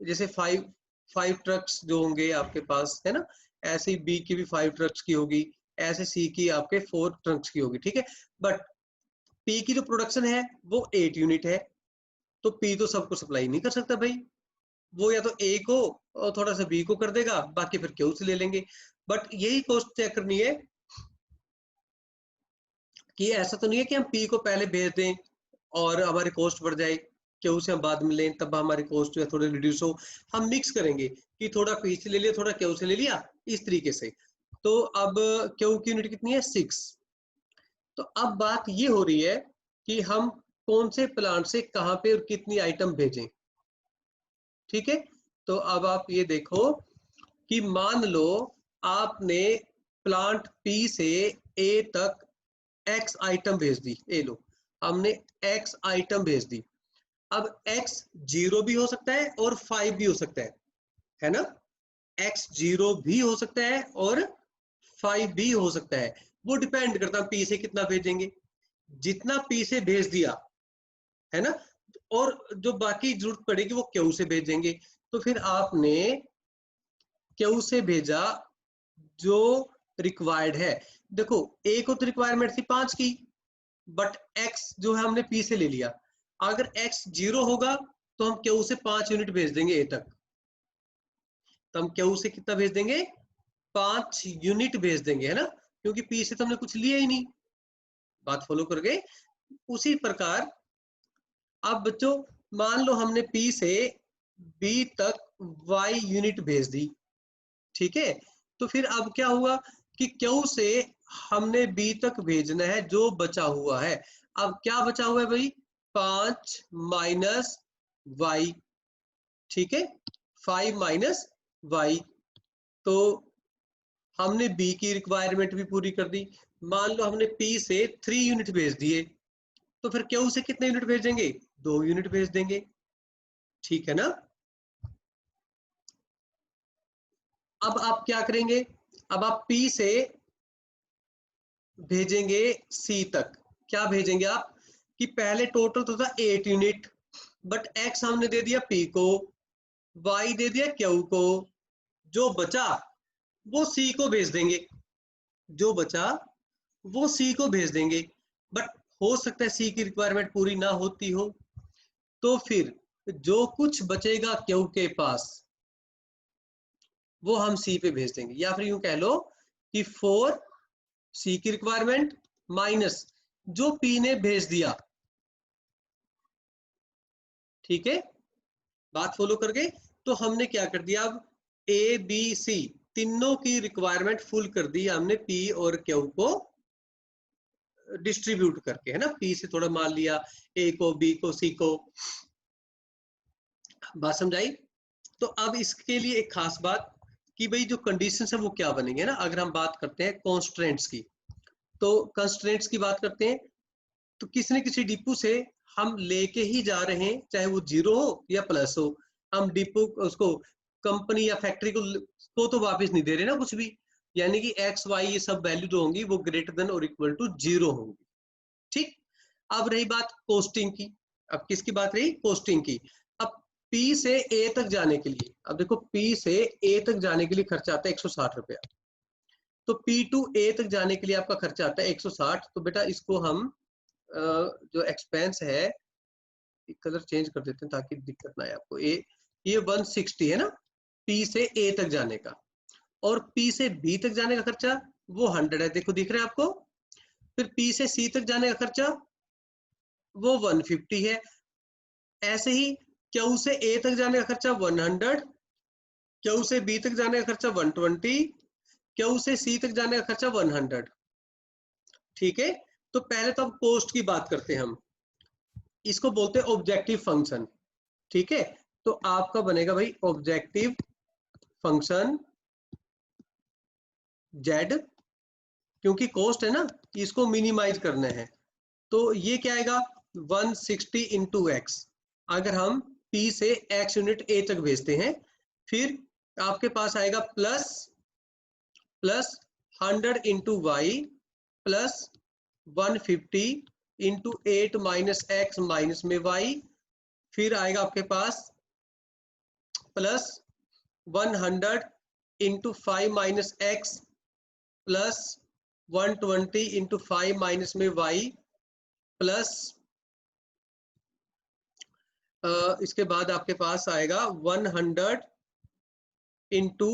Speaker 1: जैसे 5 ट्रक्स जो होंगे आपके पास है ना, ऐसे ही बी की भी 5 ट्रक्स की होगी, ऐसे सी की आपके 4 ट्रक्स की होगी। ठीक है, बट पी की जो प्रोडक्शन है वो 8 यूनिट है, तो पी तो सबको सप्लाई नहीं कर सकता भाई, वो या तो ए को और थोड़ा सा बी को कर देगा, बाकी फिर क्यू से ले लेंगे। बट यही कॉस्ट चेक करनी है कि ऐसा तो नहीं है कि हम पी को पहले भेज दें और हमारी कॉस्ट बढ़ जाए, क्यू से हम बाद में लें तब हमारी कॉस्ट जो है थोड़ी रिड्यूस हो। हम मिक्स करेंगे कि थोड़ा पी से ले लिया, थोड़ा क्यू से ले लिया, इस तरीके से। तो अब क्यू की यूनिट कितनी है, 6। तो अब बात ये हो रही है कि हम कौन से प्लांट से कहां पे और कितनी आइटम भेजें। ठीक है, तो अब आप ये देखो कि मान लो आपने प्लांट पी से ए तक एक्स आइटम भेज दी, ए लो हमने एक्स आइटम भेज दी। अब एक्स 0 भी हो सकता है और 5 भी हो सकता है ना, एक्स 0 भी हो सकता है और 5 भी हो सकता है, वो डिपेंड करता है पी से कितना भेजेंगे। जितना पी से भेज दिया है ना, और जो बाकी जरूरत पड़ेगी वो क्यू से भेजेंगे। तो फिर आपने क्यू से भेजा जो रिक्वायर्ड है। देखो ए को तो रिक्वायरमेंट थी 5 की, बट एक्स जो है हमने पी से ले लिया। अगर एक्स 0 होगा तो हम क्यू से 5 यूनिट भेज देंगे ए तक, तो हम क्यू से कितना भेज देंगे, 5 यूनिट भेज देंगे, है ना, क्योंकि पी से तो हमने कुछ लिया ही नहीं। बात फॉलो कर गए। उसी प्रकार अब बच्चों मान लो हमने पी से बी तक वाई यूनिट भेज दी, ठीक है, तो फिर अब क्या हुआ कि क्यू से हमने बी तक भेजना है जो बचा हुआ है। अब क्या बचा हुआ है भाई, 5 माइनस वाई, ठीक है, 5 माइनस वाई। तो हमने बी की रिक्वायरमेंट भी पूरी कर दी। मान लो हमने पी से 3 यूनिट भेज दिए, तो फिर क्यू से कितने यूनिट भेजेंगे, 2 यूनिट भेज देंगे, ठीक है ना। अब आप क्या करेंगे, अब आप पी से भेजेंगे सी तक। क्या भेजेंगे आप कि पहले टोटल तो था 8 यूनिट, बट एक्स हमने दे दिया पी को, वाई दे दिया क्यू को, जो बचा वो सी को भेज देंगे, जो बचा वो सी को भेज देंगे। बट हो सकता है सी की रिक्वायरमेंट पूरी ना होती हो, तो फिर जो कुछ बचेगा क्यू के पास वो हम सी पे भेज देंगे। या फिर यूं कह लो कि 4 सी की रिक्वायरमेंट माइनस जो पी ने भेज दिया, ठीक है, बात फॉलो कर गए। तो हमने क्या कर दिया, अब ए बी सी तीनों की रिक्वायरमेंट फुल कर दी हमने पी और क्यू को डिस्ट्रीब्यूट करके, है ना, पी से थोड़ा मान लिया, ए को, बी को, सी को। बात समझाई। तो अब इसके लिए एक खास बात कि भाई जो कंडीशंस है वो क्या बनेंगे ना। अगर हम बात करते हैं कॉन्स्ट्रेंट्स की, तो कंस्ट्रेंट्स की बात करते हैं, तो किसी न किसी डिपो से हम लेके ही जा रहे हैं, चाहे वो 0 हो या प्लस हो। हम डिपो उसको कंपनी या फैक्ट्री को तो वापस नहीं दे रहे ना कुछ भी, यानी कि एक्स वाई ये सब वैल्यू जो होंगी वो ग्रेटर देन और इक्वल टू 0 होंगी, ठीक। अब रही बात कोस्टिंग की। अब किसकी बात रही, कोस्टिंग की। अब पी से ए तक जाने के लिए, अब देखो पी से ए तक जाने के लिए खर्चा आता है 160 रुपया, तो पी टू ए तक जाने के लिए आपका खर्चा आता है 160। तो बेटा इसको हम जो एक्सपेंस है, कलर चेंज कर देते हैं ताकि दिक्कत ना आए आपको। ये 160 है ना, पी से ए तक जाने का, और पी से बी तक जाने का खर्चा वो 100 है, देखो दिख रहा है आपको। फिर पी से सी तक जाने का खर्चा वो 150 है। ऐसे ही क्यू से ए तक जाने का खर्चा 100, क्यू से बी तक जाने का खर्चा 120, क्यू से सी तक जाने का खर्चा 100, ठीक है। तो पहले तो अब कॉस्ट की बात करते हैं हम, इसको बोलते हैं ऑब्जेक्टिव फंक्शन, ठीक है। तो आपका बनेगा भाई ऑब्जेक्टिव फंक्शन जेड, क्योंकि कॉस्ट है ना, इसको मिनिमाइज करना है। तो ये क्या आएगा, 160 इंटू एक्स। अगर हम पी से एक्स यूनिट ए तक भेजते हैं, फिर आपके पास आएगा plus 100 into y plus 150 into 8 minus x minus में वाई। फिर आएगा आपके पास plus 100 into 5 minus x plus 120 into 5 minus में वाई प्लस इसके बाद आपके पास आएगा 100 इंटू,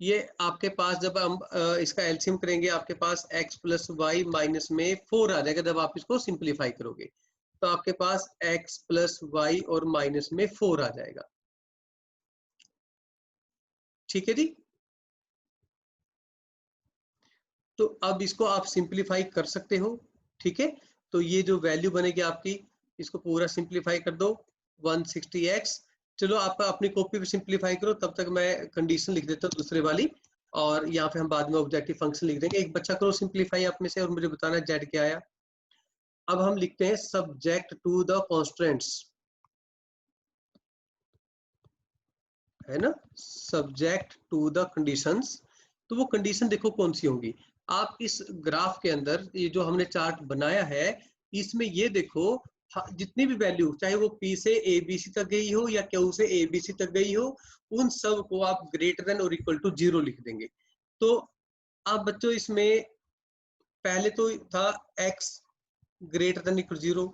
Speaker 1: ये आपके पास जब हम इसका एलसीएम करेंगे आपके पास x प्लस वाई माइनस में 4 आ जाएगा जब आप इसको सिंप्लीफाई करोगे, तो आपके पास x प्लस वाई और माइनस में 4 आ जाएगा, ठीक है जी। तो अब इसको आप सिंप्लीफाई कर सकते हो, ठीक है। तो ये जो वैल्यू बनेगी आपकी, इसको पूरा सिंप्लीफाई कर दो 160x। चलो आप अपनी कॉपी पे सिंप्लीफाई करो, तब तक मैं कंडीशन लिख देता हूँ दूसरे वाली, और यहाँ पे हम बाद में ऑब्जेक्टिव फंक्शन लिख देंगे। एक बच्चा करो सिंप्लीफाई आप में से और मुझे बताना जेड क्या आया। अब हम लिखते हैं सब्जेक्ट टू द कॉन्स्टेंट्स, है ना, सब्जेक्ट टू द कंडीशंस। तो वो कंडीशन देखो कौन सी होंगी। आप इस ग्राफ के अंदर ये जो हमने चार्ट बनाया है, इसमें ये देखो जितनी भी वैल्यू, चाहे वो P से ABC तक गई हो या Q से ABC तक गई हो, उन सब को आप ग्रेटर देन और इक्वल टू 0 लिख देंगे। तो अब बच्चों इसमें पहले तो था x ग्रेटर देन इक्वल 0,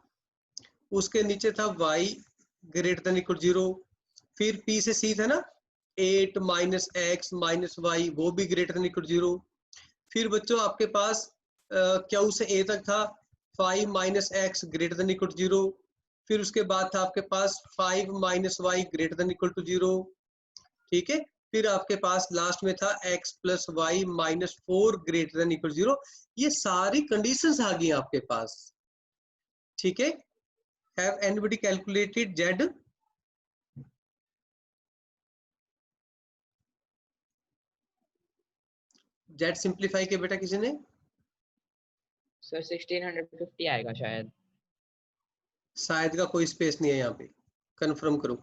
Speaker 1: उसके नीचे था y ग्रेटर देन इक्वल 0, फिर P से C था ना 8 माइनस एक्स माइनस वाई, वो भी ग्रेटर देन इक्वल 0। फिर बच्चों आपके पास Q से A तक था 5 minus x greater than equal to 0। फिर उसके बाद था आपके पास 5 minus y greater than equal to 0। ठीक है, फिर आपके पास लास्ट में था x plus y minus 4 greater than equal 0। ये सारी कंडीशंस आ गई आपके पास। ठीक है, have anybody calculated z? z simplify के बेटा किसी ने?
Speaker 3: सर 1650 आएगा शायद।
Speaker 1: शायद का कोई स्पेस नहीं है यहाँ पे, कंफर्म करो।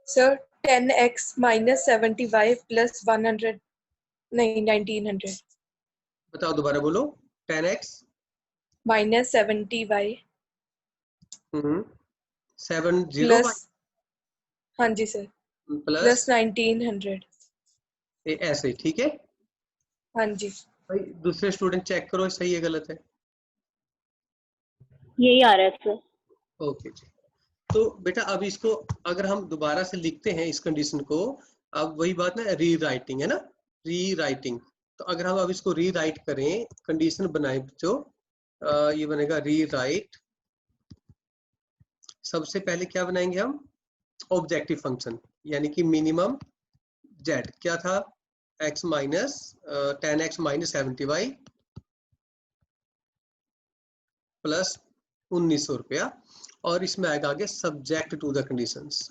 Speaker 4: Sir 10x minus 70y plus 100 नहीं 1900
Speaker 1: बताओ दोबारा बोलो। 10x
Speaker 4: माइनस 70y
Speaker 1: 70
Speaker 4: प्लस, हाँ जी सर,
Speaker 1: प्लस
Speaker 4: 1900।
Speaker 1: ऐसे, ठीक है
Speaker 4: हाँ जी
Speaker 1: भाई। दूसरे स्टूडेंट चेक करो सही है गलत है।
Speaker 2: यही आ रहा है सर।
Speaker 1: ओके जी, तो बेटा अब इसको अगर हम दोबारा से लिखते हैं इस कंडीशन को, अब वही बात ना, री राइटिंग है ना, री राइटिंग। तो अगर हम अब इसको री राइट करें, कंडीशन बनाए बच्चों, ये बनेगा री राइट। सबसे पहले क्या बनाएंगे हम? ऑब्जेक्टिव फंक्शन, यानी कि मिनिमम z क्या था, x minus 10x minus 70y plus 1900 रुपया, और इसमें आएगा आगे subject to the conditions.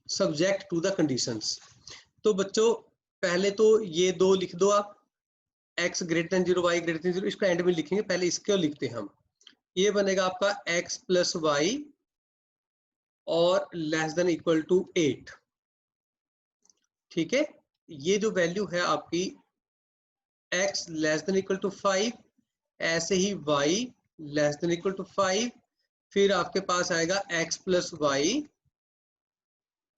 Speaker 1: Subject to the conditions. तो बच्चों पहले तो ये दो लिख दो आप, x greater then 0 y greater then 0, इसको एंड में लिखेंगे, पहले इसको लिखते हैं हम। ये बनेगा आपका x प्लस वाई और लेस देन इक्वल टू 8। ठीक है, ये जो वैल्यू है आपकी x less than equal to 5, ऐसे ही y less than equal to 5, फिर आपके पास आएगा x plus y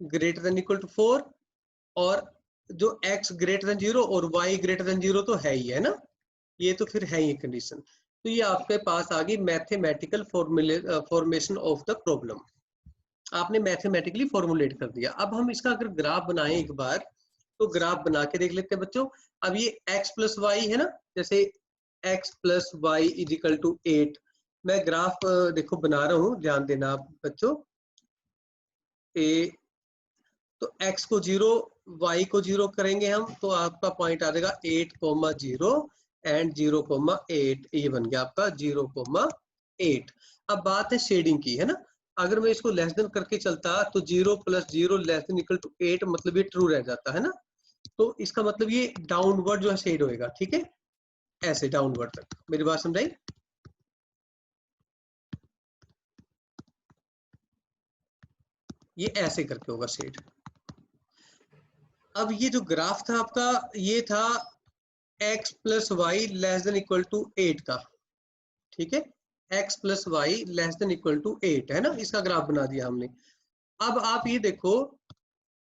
Speaker 1: greater than equal to 4, और जो x ग्रेटर देन 0 और y ग्रेटर देन 0 तो है ही है ना, ये तो फिर है ही कंडीशन। तो ये आपके पास आ गई mathematical formation of the problem, आपने मैथमेटिकली फॉर्मुलेट कर दिया। अब हम इसका अगर ग्राफ बनाएं एक बार, तो ग्राफ बना के देख लेते हैं बच्चों। अब ये x प्लस वाई है ना, जैसे x plus y is equal to 8। मैं ग्राफ देखो बना रहा हूँ, ध्यान देना आप बच्चों। तो x को 0 y को 0 करेंगे हम, तो आपका पॉइंट आ जाएगा 8,0 एंड 0,8। ये बन गया आपका 0,8। अब बात है शेडिंग की, है ना। अगर मैं इसको लेस देन करके चलता तो 0 plus 0 less than equal to 8, मतलब ये ट्रू रह जाता है ना। तो इसका मतलब ये डाउनवर्ड जो है शेड होएगा, ठीक है, ऐसे डाउनवर्ड तक। मेरी बात समझाई? ये ऐसे करके होगा शेड। अब ये जो ग्राफ था आपका, ये था x plus y less than equal to 8 का, ठीक है, x plus y less than equal to 8 है ना, इसका ग्राफ बना दिया हमने। अब आप ये देखो,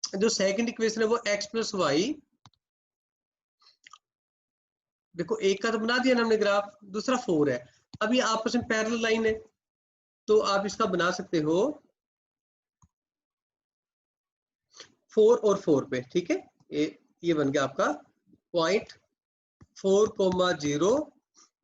Speaker 1: जो सेकंड इक्वेशन है वो x प्लस वाई, देखो एक का तो बना दिया ना हमने ग्राफ, दूसरा 4 है। अब ये आपस में पैरेलल लाइन है, तो आप इसका बना सकते हो 4 और 4 पे, ठीक है। ये बन गया आपका पॉइंट 4,0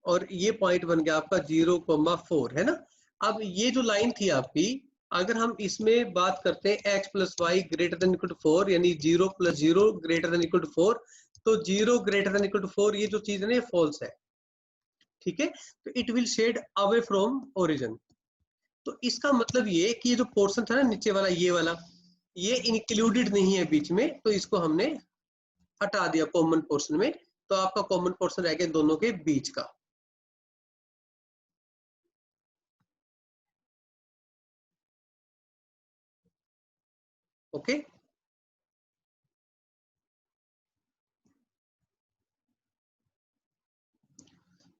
Speaker 1: और ये पॉइंट बन गया आपका 0,4, है ना। अब ये जो लाइन थी आपकी, अगर हम इसमें बात करते हैं x plus y greater than equal to 4, यानी 0 plus 0 greater than equal to 4, तो 0 ग्रेटर देन इक्वल टू 4 ये जो चीज है ना, ये फॉल्स है, ठीक है। तो it will shade away from origin. तो इसका मतलब ये कि ये जो पोर्शन था ना नीचे वाला, ये वाला, ये इंक्लूडेड नहीं है बीच में, तो इसको हमने हटा दिया कॉमन पोर्शन में। तो आपका कॉमन पोर्शन रह गया दोनों के बीच का। ओके,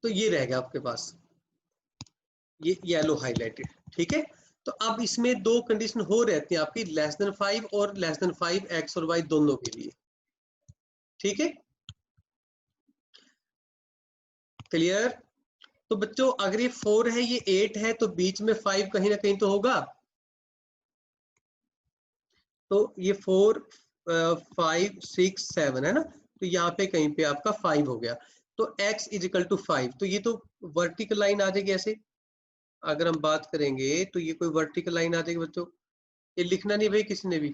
Speaker 1: तो ये रहेगा आपके पास, ये येलो हाईलाइटेड। ठीक है, तो अब इसमें दो कंडीशन हो रहती हैं आपकी, लेस देन 5 और लेस देन 5 एक्स और वाई दोनों के लिए। ठीक है, क्लियर? तो बच्चों अगर ये 4 है, ये 8 है, तो बीच में 5 कहीं ना कहीं तो होगा। तो ये 4 5 6 7 है ना, तो यहाँ पे कहीं पे आपका 5 हो गया, तो x इज इक्वल टू 5। तो ये तो वर्टिकल लाइन आ जाएगी ऐसे, अगर हम बात करेंगे तो ये कोई वर्टिकल लाइन आ जाएगी बच्चों। ये लिखना नहीं भाई किसी ने भी।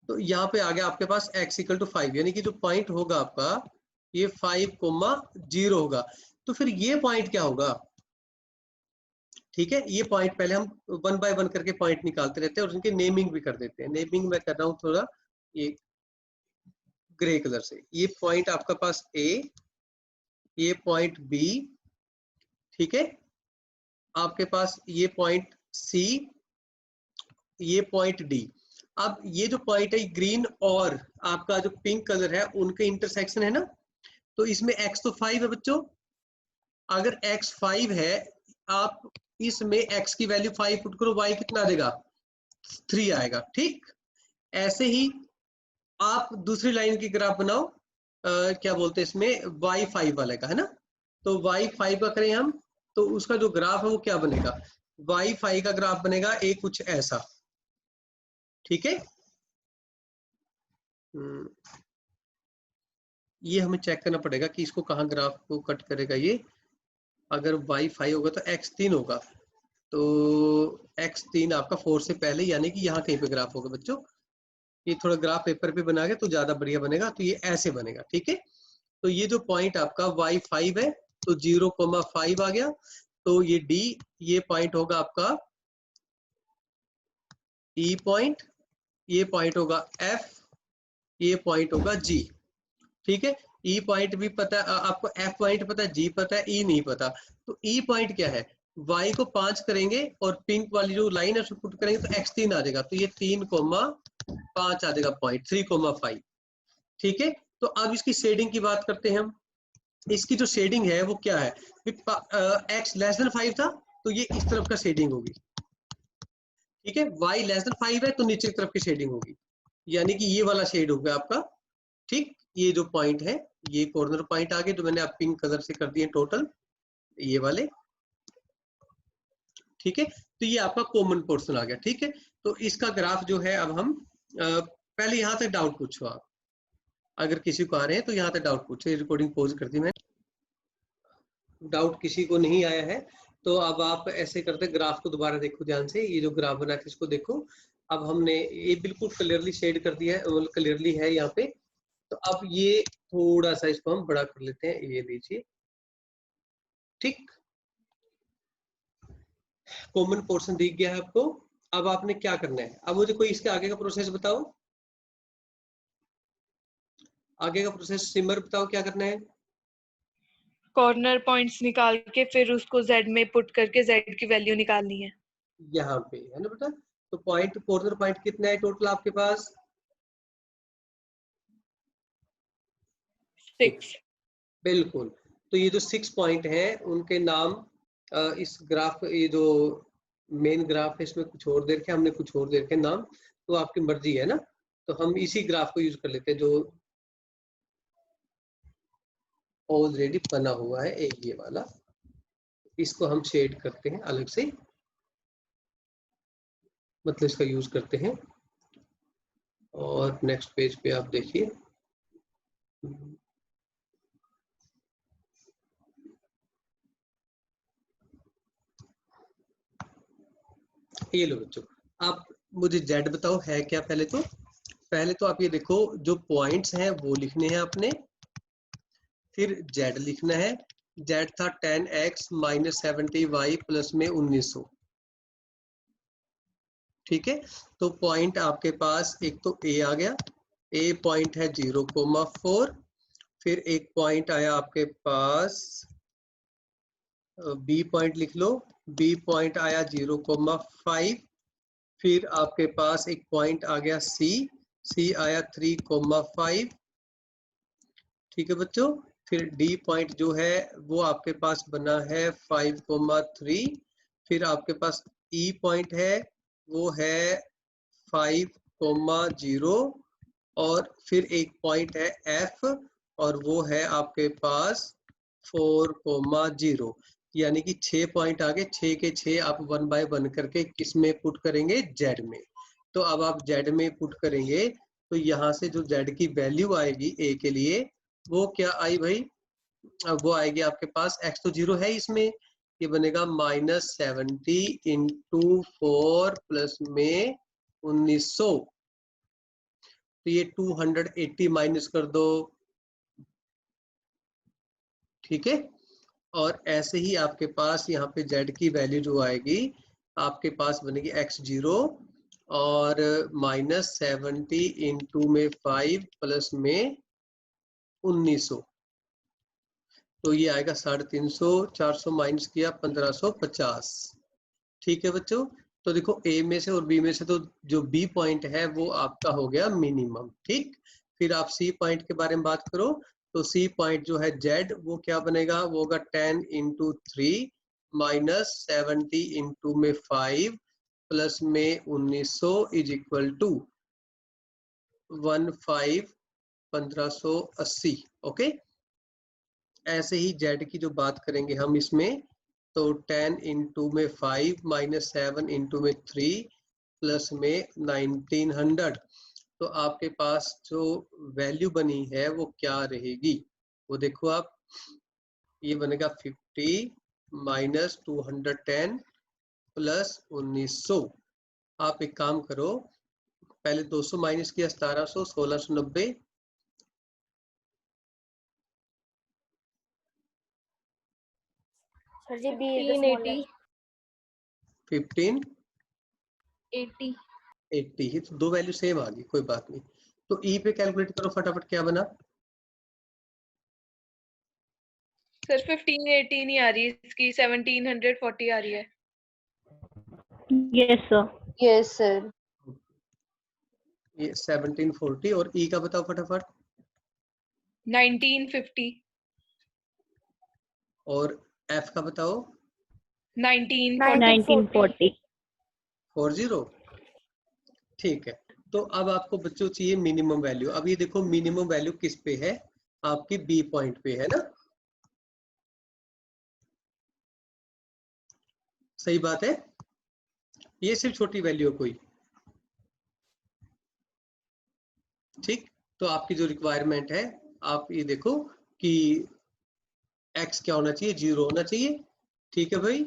Speaker 1: तो यहाँ पे आ गया आपके पास x इक्वल टू 5, यानी कि जो पॉइंट होगा आपका ये 5,0 होगा। तो फिर ये पॉइंट क्या होगा? ठीक है, ये पॉइंट पहले हम 1 बाय 1 करके पॉइंट निकालते रहते हैं और उनकी नेमिंग भी कर देते हैं। नेमिंग मैं कर रहा हूँ थोड़ा ये ग्रे कलर से। ये पॉइंट आपका पास A, ये पॉइंट B, ठीक है, आपके पास ये पॉइंट C, ये पॉइंट D। अब ये जो पॉइंट है ग्रीन और आपका जो पिंक कलर है उनके इंटरसेक्शन है ना, तो इसमें x तो 5 है बच्चों। अगर x 5 है, आप इसमें x की वैल्यू 5 पुट करो, y कितना आ जाएगा? 3 आएगा। ठीक, ऐसे ही आप दूसरी लाइन की ग्राफ बनाओ, क्या बोलते हैं इसमें, y5 वाले का है ना। तो y5 का करें हम, तो उसका जो ग्राफ है वो क्या बनेगा? y5 का ग्राफ बनेगा एक कुछ ऐसा। ठीक है, ये हमें चेक करना पड़ेगा कि इसको कहाँ ग्राफ को कट करेगा ये। अगर y5 होगा तो x3 होगा, तो x3 आपका 4 से पहले, यानी कि यहाँ कहीं पे ग्राफ होगा बच्चों। ये थोड़ा ग्राफ पेपर पे बना के तो ज्यादा बढ़िया बनेगा, तो ये ऐसे बनेगा। ठीक है, तो ये जो पॉइंट आपका y5 है, तो 0,5 आ गया, तो ये D, ये पॉइंट होगा आपका E पॉइंट, ये पॉइंट होगा F, ये पॉइंट होगा G। ठीक है, E पॉइंट भी पता है आपको, F पॉइंट पता है, G पता है, E नहीं पता। तो E पॉइंट क्या है? Y को 5 करेंगे और पिंक वाली जो लाइन है उसको पुट करेंगे तो x3 आ जाएगा, तो ये 3,5 आ जाएगा पॉइंट 3,5। ठीक है, तो अब इसकी शेडिंग की बात करते हैं हम। इसकी जो शेडिंग है वो क्या है? x लेस देन 5 था तो ये इस तरफ का शेडिंग होगी। ठीक है, y लेस देन 5 है तो नीचे की तरफ की शेडिंग होगी, यानी कि ये वाला शेड होगा आपका। ठीक, ये जो पॉइंट है, ये कॉर्नर पॉइंट आगे जो मैंने आप पिंक कलर से कर दिए टोटल, ये वाले। ठीक है, तो ये आपका कॉमन पोर्शन आ गया। ठीक है, तो इसका ग्राफ जो है, अब हम पहले यहाँ तक डाउट पूछो आप, अगर किसी को आ रहे हैं तो यहाँ तक डाउट पूछो। रिकॉर्डिंग पॉज कर दी मैं, डाउट किसी को नहीं आया है तो अब आप ऐसे करते, ग्राफ को दोबारा देखो ध्यान से। ये जो ग्राफ बना है इसको देखो, अब हमने ये बिल्कुल क्लियरली शेड कर दिया है, मतलब क्लियरली है यहाँ पे। तो अब ये थोड़ा सा इसको हम बड़ा कर लेते हैं, ये लीजिए। ठीक, कॉमन पोर्शन दिख गया है आपको। अब आपने क्या करना है? अब मुझे कोई इसके आगे का प्रोसेस बताओ, आगे का प्रोसेस सिमर बताओ क्या करना है?
Speaker 4: कॉर्नर पॉइंट्स निकाल के फिर उसको z में पुट करके z की वैल्यू निकालनी है।
Speaker 1: यहाँ पे है ना बेटा, तो पॉइंट, कॉर्नर पॉइंट कितना है टोटल आपके पास?
Speaker 4: 6।
Speaker 1: बिल्कुल, तो ये जो 6 पॉइंट हैं उनके नाम इस ग्राफ, ये जो मेन ग्राफ है इसमें कुछ और दे रखे, हमने कुछ और दे रखे नाम, तो आपकी मर्जी है ना। तो हम इसी ग्राफ को यूज कर लेते हैं जो ऑलरेडी बना हुआ है, एक ये वाला। इसको हम शेड करते हैं अलग से, मतलब इसका यूज करते हैं। और नेक्स्ट पेज पे आप देखिए, ये लो बच्चों, आप मुझे जेड बताओ है क्या। पहले तो आप ये देखो, जो पॉइंट्स हैं वो लिखने हैं आपने, फिर जेड लिखना है। जेड था 10x माइनस 70y प्लस में 1900। ठीक है, तो पॉइंट आपके पास एक तो ए आ गया, ए पॉइंट है 0,4, फिर एक पॉइंट आया आपके पास, बी पॉइंट लिख लो, बी पॉइंट आया 0,5, फिर आपके पास एक पॉइंट आ गया सी आया 3,5, ठीक है बच्चों। फिर डी पॉइंट जो है वो आपके पास बना है 5,3। फिर आपके पास ई पॉइंट है वो है 5,0 और फिर एक पॉइंट है एफ और वो है आपके पास 4,0। यानी कि 6 पॉइंट आगे, 6 के 6 आप 1 बाय 1 करके किस में पुट करेंगे, जेड में। तो अब आप जेड में पुट करेंगे तो यहाँ से जो जेड की वैल्यू आएगी ए के लिए वो क्या आई भाई, अब वो आएगी आपके पास, एक्स तो 0 है इसमें, ये बनेगा -70 इंटू 4 प्लस में 1900। तो ये 280 माइनस कर दो, ठीक है। और ऐसे ही आपके पास यहाँ पे z की वैल्यू जो आएगी आपके पास बनेगी x0 और -70 इंटू में 5 प्लस में 1900। तो ये आएगा 350, 400 माइनस किया 1550, ठीक है बच्चों। तो देखो ए में से और बी में से तो जो बी पॉइंट है वो आपका हो गया मिनिमम, ठीक। फिर आप सी पॉइंट के बारे में बात करो तो सी पॉइंट जो है जेड वो क्या बनेगा, वो होगा 10 इंटू 3 माइनस 70 इंटू में 5 प्लस में 1900 इज इक्वल टू 1580। ओके। ऐसे ही जेड की जो बात करेंगे हम इसमें, तो 10 इंटू में 5 माइनस 7 इंटू में 3 प्लस में 1900। तो आपके पास जो वैल्यू बनी है वो क्या रहेगी, वो देखो आप, ये बनेगा 50 माइनस 210 प्लस 1900। आप एक काम करो, पहले 200 माइनस किया 1700, 1690,
Speaker 2: सर जी बी
Speaker 1: 1580, 80 तो दो वैल्यू सेम आ गई, कोई बात नहीं। तो ई पे कैलकुलेट करो फटाफट, क्या बना।
Speaker 4: सर 1580 नहीं आ रही, इसकी 1740 आ रही है।
Speaker 2: यस सर
Speaker 1: ये 1740 और ई का बताओ फटाफट।
Speaker 4: 1950
Speaker 1: और एफ का बताओ।
Speaker 4: 1940
Speaker 1: 40, ठीक है। तो अब आपको बच्चों चाहिए मिनिमम वैल्यू। अब ये देखो मिनिमम वैल्यू किस पे है, आपकी बी पॉइंट पे है ना, सही बात है। ये सिर्फ छोटी वैल्यू है कोई, ठीक। तो आपकी जो रिक्वायरमेंट है, आप ये देखो कि x क्या होना चाहिए, 0 होना चाहिए, ठीक है भाई।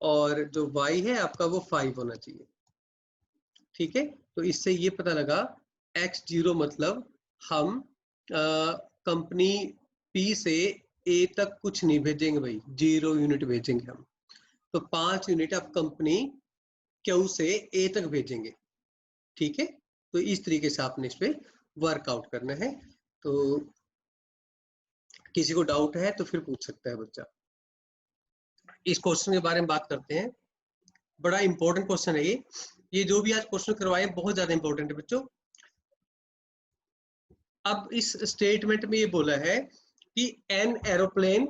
Speaker 1: और जो y है आपका वो 5 होना चाहिए, ठीक है। तो इससे ये पता लगा x0 मतलब हम कंपनी P से A तक कुछ नहीं भेजेंगे भाई, 0 यूनिट भेजेंगे हम। तो 5 यूनिट आप कंपनी Q से A तक भेजेंगे, ठीक है। तो इस तरीके से आपने इस पे वर्कआउट करना है। तो किसी को डाउट है तो फिर पूछ सकता है बच्चा। इस क्वेश्चन के बारे में बात करते हैं, बड़ा इंपॉर्टेंट क्वेश्चन है ये जो भी आज क्वेश्चन करवाए बहुत ज्यादा इंपॉर्टेंट है बच्चों। अब इस स्टेटमेंट में ये बोला है कि an aeroplane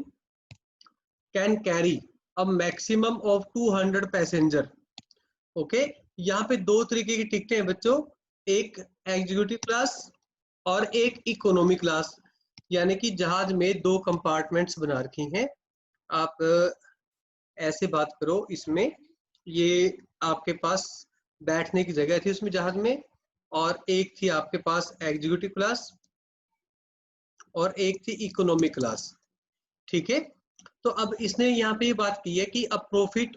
Speaker 1: can carry a maximum of 200 passenger. Okay, यहाँ पे दो तरीके की टिकटें हैं बच्चों, एक एग्जीक्यूटिव क्लास और एक इकोनॉमी क्लास, यानी कि जहाज में दो कंपार्टमेंट्स बना रखी हैं। आप ऐसे बात करो, इसमें ये आपके पास बैठने की जगह थी उसमें जहाज में, और एक थी आपके पास एग्जीक्यूटिव क्लास और एक थी इकोनॉमिक क्लास, ठीक है। तो अब इसने यहाँ पे ये बात की है कि अब प्रॉफिट,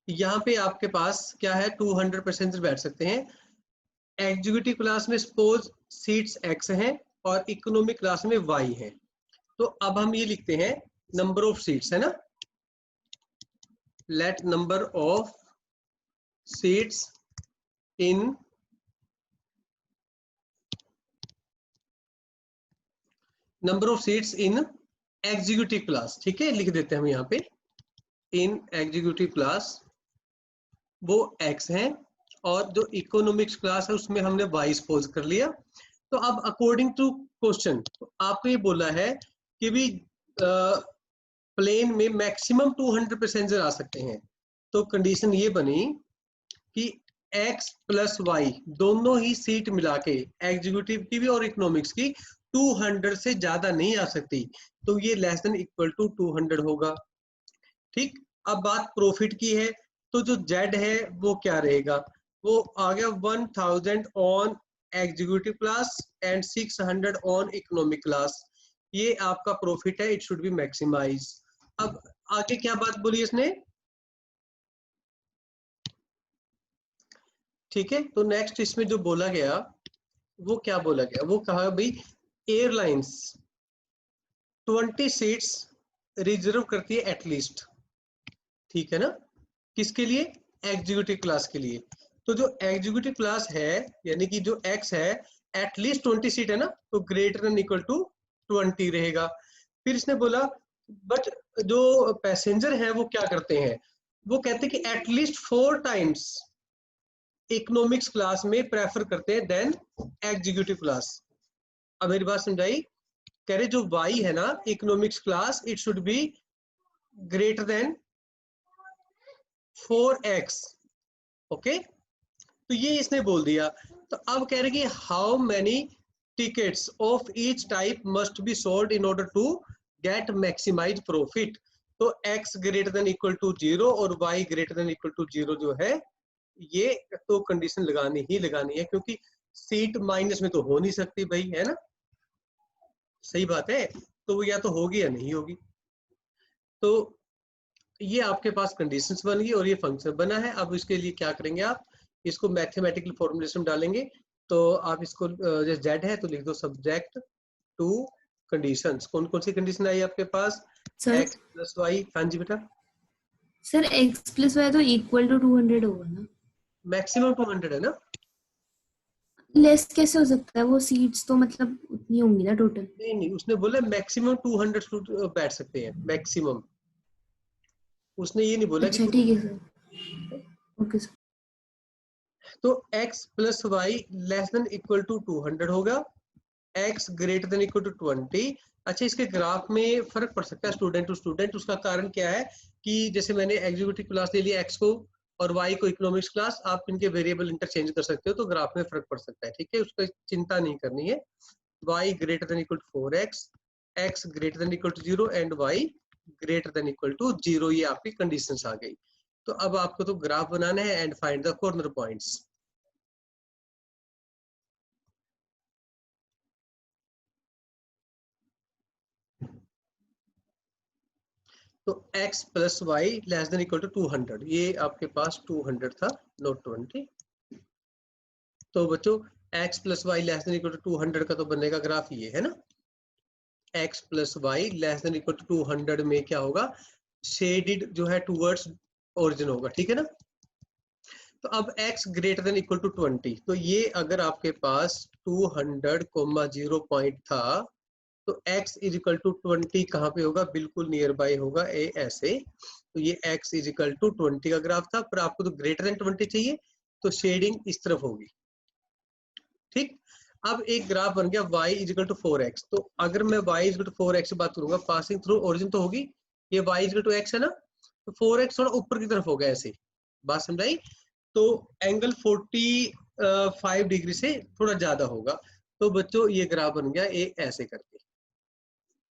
Speaker 1: यहाँ पे आपके पास क्या है, 200 पैसेंजर बैठ सकते हैं। एग्जीक्यूटिव क्लास में सपोज सीट्स x हैं और इकोनॉमिक क्लास में y हैं। तो अब हम ये लिखते हैं नंबर ऑफ सीट्स, है ना, let number of seats in number of seats in executive class, ठीक है, लिख देते हैं हम यहाँ पे इन एग्जीक्यूटिव क्लास वो x है, और जो इकोनॉमिक्स क्लास है उसमें हमने y सपोज कर लिया। तो अब अकॉर्डिंग टू क्वेश्चन आपको ये बोला है कि भी प्लेन में मैक्सिमम 200 पैसेंजर आ सकते हैं। तो कंडीशन ये बनी कि x प्लस वाई दोनों ही सीट मिला के एग्जीक्यूटिव की भी और इकोनॉमिक्स की 200 से ज्यादा नहीं आ सकती, तो ये लेस देन इक्वल टू 200 होगा। ठीक, अब बात प्रॉफिट की है, तो जो z है वो क्या रहेगा, वो आ गया 1000 on executive class and 600 on economic class. ये आपका प्रॉफिट है, इट शुड बी मैक्सिमाइज। अब आगे क्या बात बोली इसने, ठीक है, तो नेक्स्ट इसमें जो बोला गया वो क्या बोला गया, वो कहा भाई एयरलाइंस 20 सीट्स रिजर्व करती है एटलीस्ट, ठीक है ना, किसके लिए, एग्जीक्यूटिव क्लास के लिए। तो जो एग्जीक्यूटिव क्लास है यानी कि जो x है एटलीस्ट 20 सीट है ना, तो ग्रेटर देन इक्वल टू 20 रहेगा। फिर इसने बोला बट जो पैसेंजर है वो क्या करते हैं, वो कहते हैं कि एटलीस्ट 4 टाइम्स इकोनॉमिक्स क्लास में प्रेफर करते हैं देन एग्जीक्यूटिव क्लास। अब मेरी बात समझाई, कह रहे जो y है ना economics class it should be greater than 4x, okay, तो ये इसने बोल दिया। तो अब कह रहे कि how many tickets of each type must be sold in order to get maximize profit. तो x greater than equal to 0 और y greater than equal to 0 जो है ये तो कंडीशन लगानी ही लगानी है, क्योंकि सीट माइनस में तो हो नहीं सकती भाई, है ना, सही बात है, तो वो या तो होगी या नहीं होगी। तो ये आपके पास कंडीशंस बन गई और ये फंक्शन बना है। अब इसके लिए क्या करेंगे, आप इसको मैथमेटिकल फॉर्मुलेशन डालेंगे। तो आप इसको जैसे z है तो लिख दो सब्जेक्ट टू कंडीशंस। कौन कौन सी कंडीशन आई आपके पास,
Speaker 2: सर
Speaker 1: x प्लस वाई, हाँ जी बेटा,
Speaker 2: सर x प्लस वाई तो इक्वल टू 200 होगा ना,
Speaker 1: मैक्सिमम 200 है ना,
Speaker 2: लेस कैसे हो सकता है, वो सीट्स तो मतलब उतनी होंगी ना टोटल।
Speaker 1: नहीं नहीं उसने बोला मैक्सिमम 200 बैठ सकते हैं मैक्सिमम, उसने ये नहीं बोला कि
Speaker 2: अच्छा ठीक है सर, ओके सर।
Speaker 1: तो x plus y less than equal to 200 होगा, x greater than equal to 20। अच्छा, इसके ग्राफ में फर्क पड़ सकता है स्टूडेंट टू स्टूडेंट। उसका कारण क्या है कि जैसे मैंने एग्जीक्यूटिव क्लास ले लिया x को और y को इकोनॉमिक्स क्लास, आप इनके वेरिएबल इंटरचेंज कर सकते हो, तो ग्राफ में फर्क पड़ सकता है, ठीक है, उसका चिंता नहीं करनी है। y greater than equal to 4x, x greater than equal to 0 and y greater than equal to 0, ये आपकी कंडीशंस आ गई। तो अब आपको तो ग्राफ बनाना है and find the corner points. तो x plus y less than equal to 200, ये आपके पास 200 था, नोट 20। तो बच्चों x plus y less than equal to 200 का तो बनेगा ग्राफ ये है ना, x plus y less than equal to 200 में क्या होगा, शेडेड जो है टूवर्ड्स ओरिजिन होगा, ठीक है ना। तो अब x greater than equal to 20, तो ये अगर आपके पास 200,0 पॉइंट था तो x इज इक्वल टू 20 कहाँ पे होगा, बिल्कुल नियर बाय होगा ए ऐसे। तो ये x इज इक्वल टू 20 का ग्राफ था, पर आपको तो ग्रेटर देन 20 चाहिए, तो शेडिंग इस तरफ होगी, ठीक। अब एक ग्राफ बन गया y is equal to 4x। तो अगर मैं y is equal to 4x की बात करूंगा, पासिंग थ्रू ओरिजिन तो होगी, ये y is equal to x है ना, तो 4x थोड़ा ऊपर की तरफ होगा ऐसे, बात समझाई। तो एंगल 45 डिग्री से थोड़ा ज्यादा होगा। तो बच्चों ये ग्राफ बन गया ए ऐसे करके,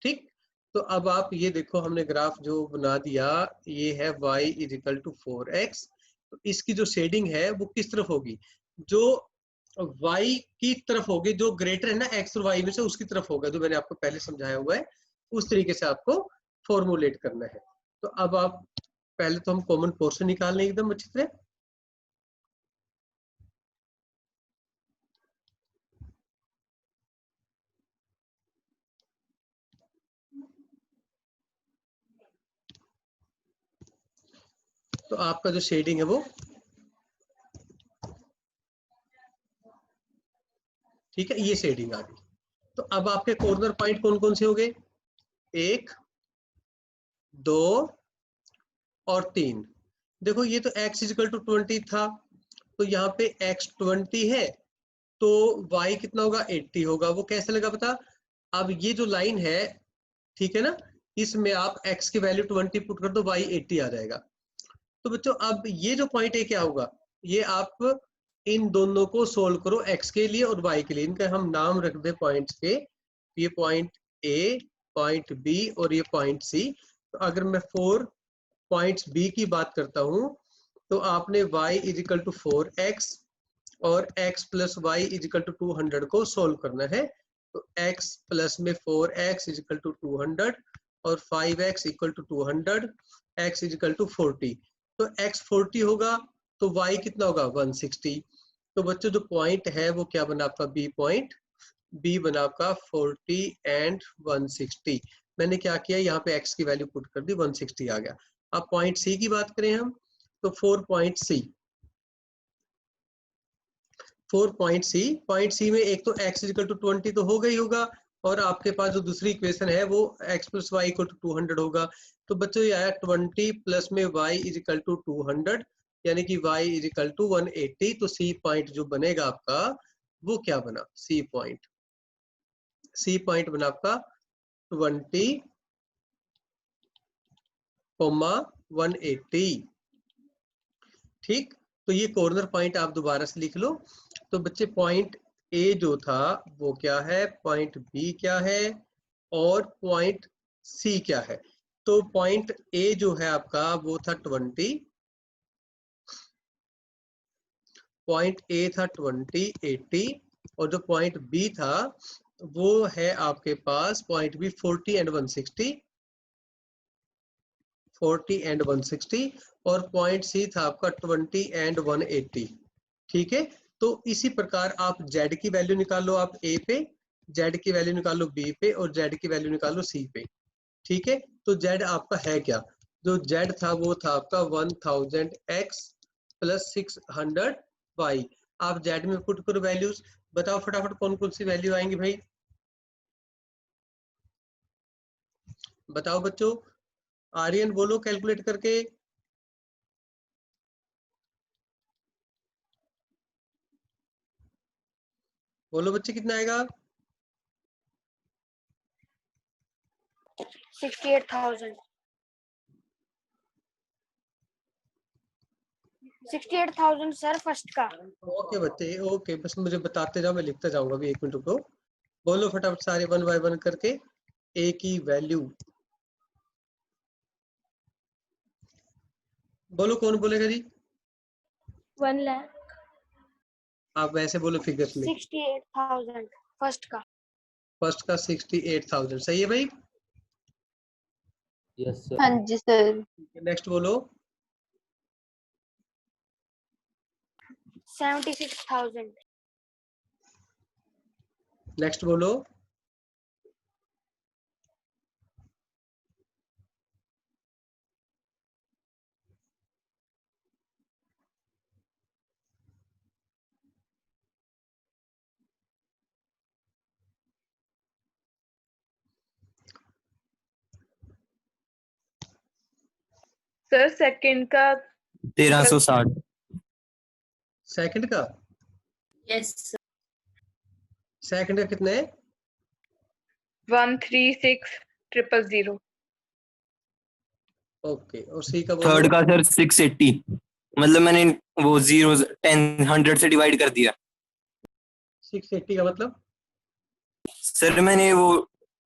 Speaker 1: ठीक। तो अब आप ये देखो हमने ग्राफ जो बना दिया, ये है y is equal to 4x। तो इसकी जो शेडिंग है वो किस तरफ होगी, जो y की तरफ होगी, जो ग्रेटर है ना x और y में से उसकी तरफ होगा, जो मैंने आपको पहले समझाया हुआ है, उस तरीके से आपको फॉर्मुलेट करना है। तो अब आप पहले तो हम कॉमन पोर्शन निकाल लें एकदम अच्छी तरह। तो आपका जो शेडिंग है वो, ठीक है, ये शेडिंग आ गई। तो अब आपके कॉर्नर पॉइंट कौन कौन से हो गए, 1 2 और 3। देखो ये तो x इजिकल टू 20 था, तो यहाँ पे x 20 है तो y कितना होगा 80 होगा। वो कैसे लगा पता, अब ये जो लाइन है ठीक है ना, इसमें आप x की वैल्यू 20 पुट कर दो, y 80 आ जाएगा। तो बच्चों अब ये जो पॉइंट है क्या होगा, ये आप इन दोनों को सोल्व करो x के लिए और y के लिए, इनका हम नाम रख दे पॉइंट्स के, ये पॉइंट A, पॉइंट B और ये पॉइंट C। तो अगर मैं 4 पॉइंट्स B की बात करता हूं तो आपने y इजिकल टू 4x और x plus y is equal to 200 को सोल्व करना है। तो x प्लस में 4x इजिकल टू 200 और 5x equal to 200, x is equal to 40। तो x 40 होगा तो y कितना होगा 160। तो बच्चों जो पॉइंट है वो क्या बना आपका बी पॉइंट, बी बना आपका 40 एंड 160। मैंने क्या किया यहाँ पे x की वैल्यू पुट कर दी, 160 आ गया। अब पॉइंट सी की बात करें हम तो 4 पॉइंट सी में एक तो x इक्वल टू 20 तो होगा ही होगा, और आपके पास जो दूसरी इक्वेशन है वो x plus y equal to 200 होगा। तो बच्चों ये आया 20 प्लस में y इज इक्वल टू 200 यानी कि y इज इक्वल टू 180। तो सी पॉइंट जो बनेगा आपका वो क्या बना, सी पॉइंट बना आपका 20, 180। ठीक, तो ये कॉर्नर पॉइंट आप दोबारा से लिख लो। तो बच्चे पॉइंट ए जो था वो क्या है, पॉइंट बी क्या है और पॉइंट सी क्या है। तो पॉइंट ए जो है आपका वो था 20, पॉइंट ए था 20, 80 और जो पॉइंट बी था वो है आपके पास पॉइंट बी 40 एंड 160, 40 एंड 160 और पॉइंट सी था आपका 20 एंड 180। ठीक है, तो इसी प्रकार आप z की वैल्यू निकालो आप a पे, z की वैल्यू निकालो b पे और z की वैल्यू निकालो c पे। ठीक है, तो z आपका है क्या, जो z था वो था आपका 1000x प्लस 600y। आप z में पुट करो वैल्यूज, बताओ फटाफट कौन कौन सी वैल्यू आएंगी भाई, बताओ बच्चों, आर्यन बोलो कैलकुलेट करके। बोलो बच्चे कितना आएगा,
Speaker 5: 68,000 68,000 सर फर्स्ट का।
Speaker 1: ओके बच्चे ओके, बस मुझे बताते जाओ, मैं लिखता जाऊंगा अभी, 1 मिनट रुको। बोलो फटाफट सारे 1 बाय 1 करके ए की वैल्यू बोलो, कौन बोलेगा जी,
Speaker 5: 1 लाख
Speaker 1: आप वैसे बोलो फिगर्स में।
Speaker 5: 68,000 फर्स्ट का।
Speaker 1: फर्स्ट का 68,000 सही है भाई।
Speaker 6: Yes sir.
Speaker 5: हाँ जी सर।
Speaker 1: नेक्स्ट बोलो,
Speaker 5: 76,000
Speaker 1: नेक्स्ट बोलो,
Speaker 4: सर सेकंड का
Speaker 6: 1360।
Speaker 1: सेकंड का,
Speaker 2: यस
Speaker 1: सेकंड का कितना है,
Speaker 4: 136,000।
Speaker 1: ओके, और सी का बोलो,
Speaker 6: थर्ड का सर 680, मतलब मैंने वो जीरो 10 100 से डिवाइड कर दिया
Speaker 1: 680 का मतलब
Speaker 6: सर, मैंने वो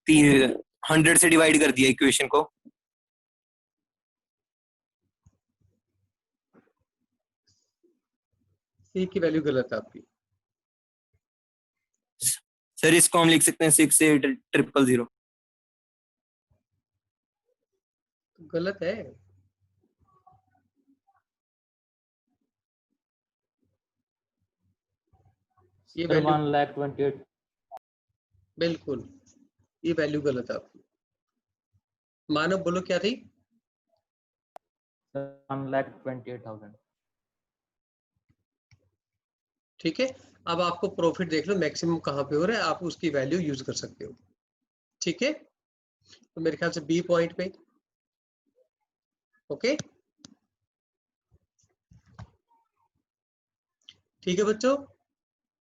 Speaker 6: 100 से डिवाइड कर दिया इक्वेशन को।
Speaker 1: सी की वैल्यू गलत है आपकी,
Speaker 6: सर इसको हम लिख सकते हैं 68,000।
Speaker 1: गलत है, ये
Speaker 6: सर
Speaker 1: वैल्यू
Speaker 6: 1,28,000।
Speaker 1: बिल्कुल, ये वैल्यू गलत है आपकी। मानव बोलो क्या थी,
Speaker 6: 1,28,000।
Speaker 1: ठीक है। अब आपको प्रॉफिट देख लो मैक्सिमम कहाँ पे हो रहा है, आप उसकी वैल्यू यूज कर सकते हो। ठीक है, तो मेरे ख्याल से बी पॉइंट पे ओके, ठीक है बच्चों।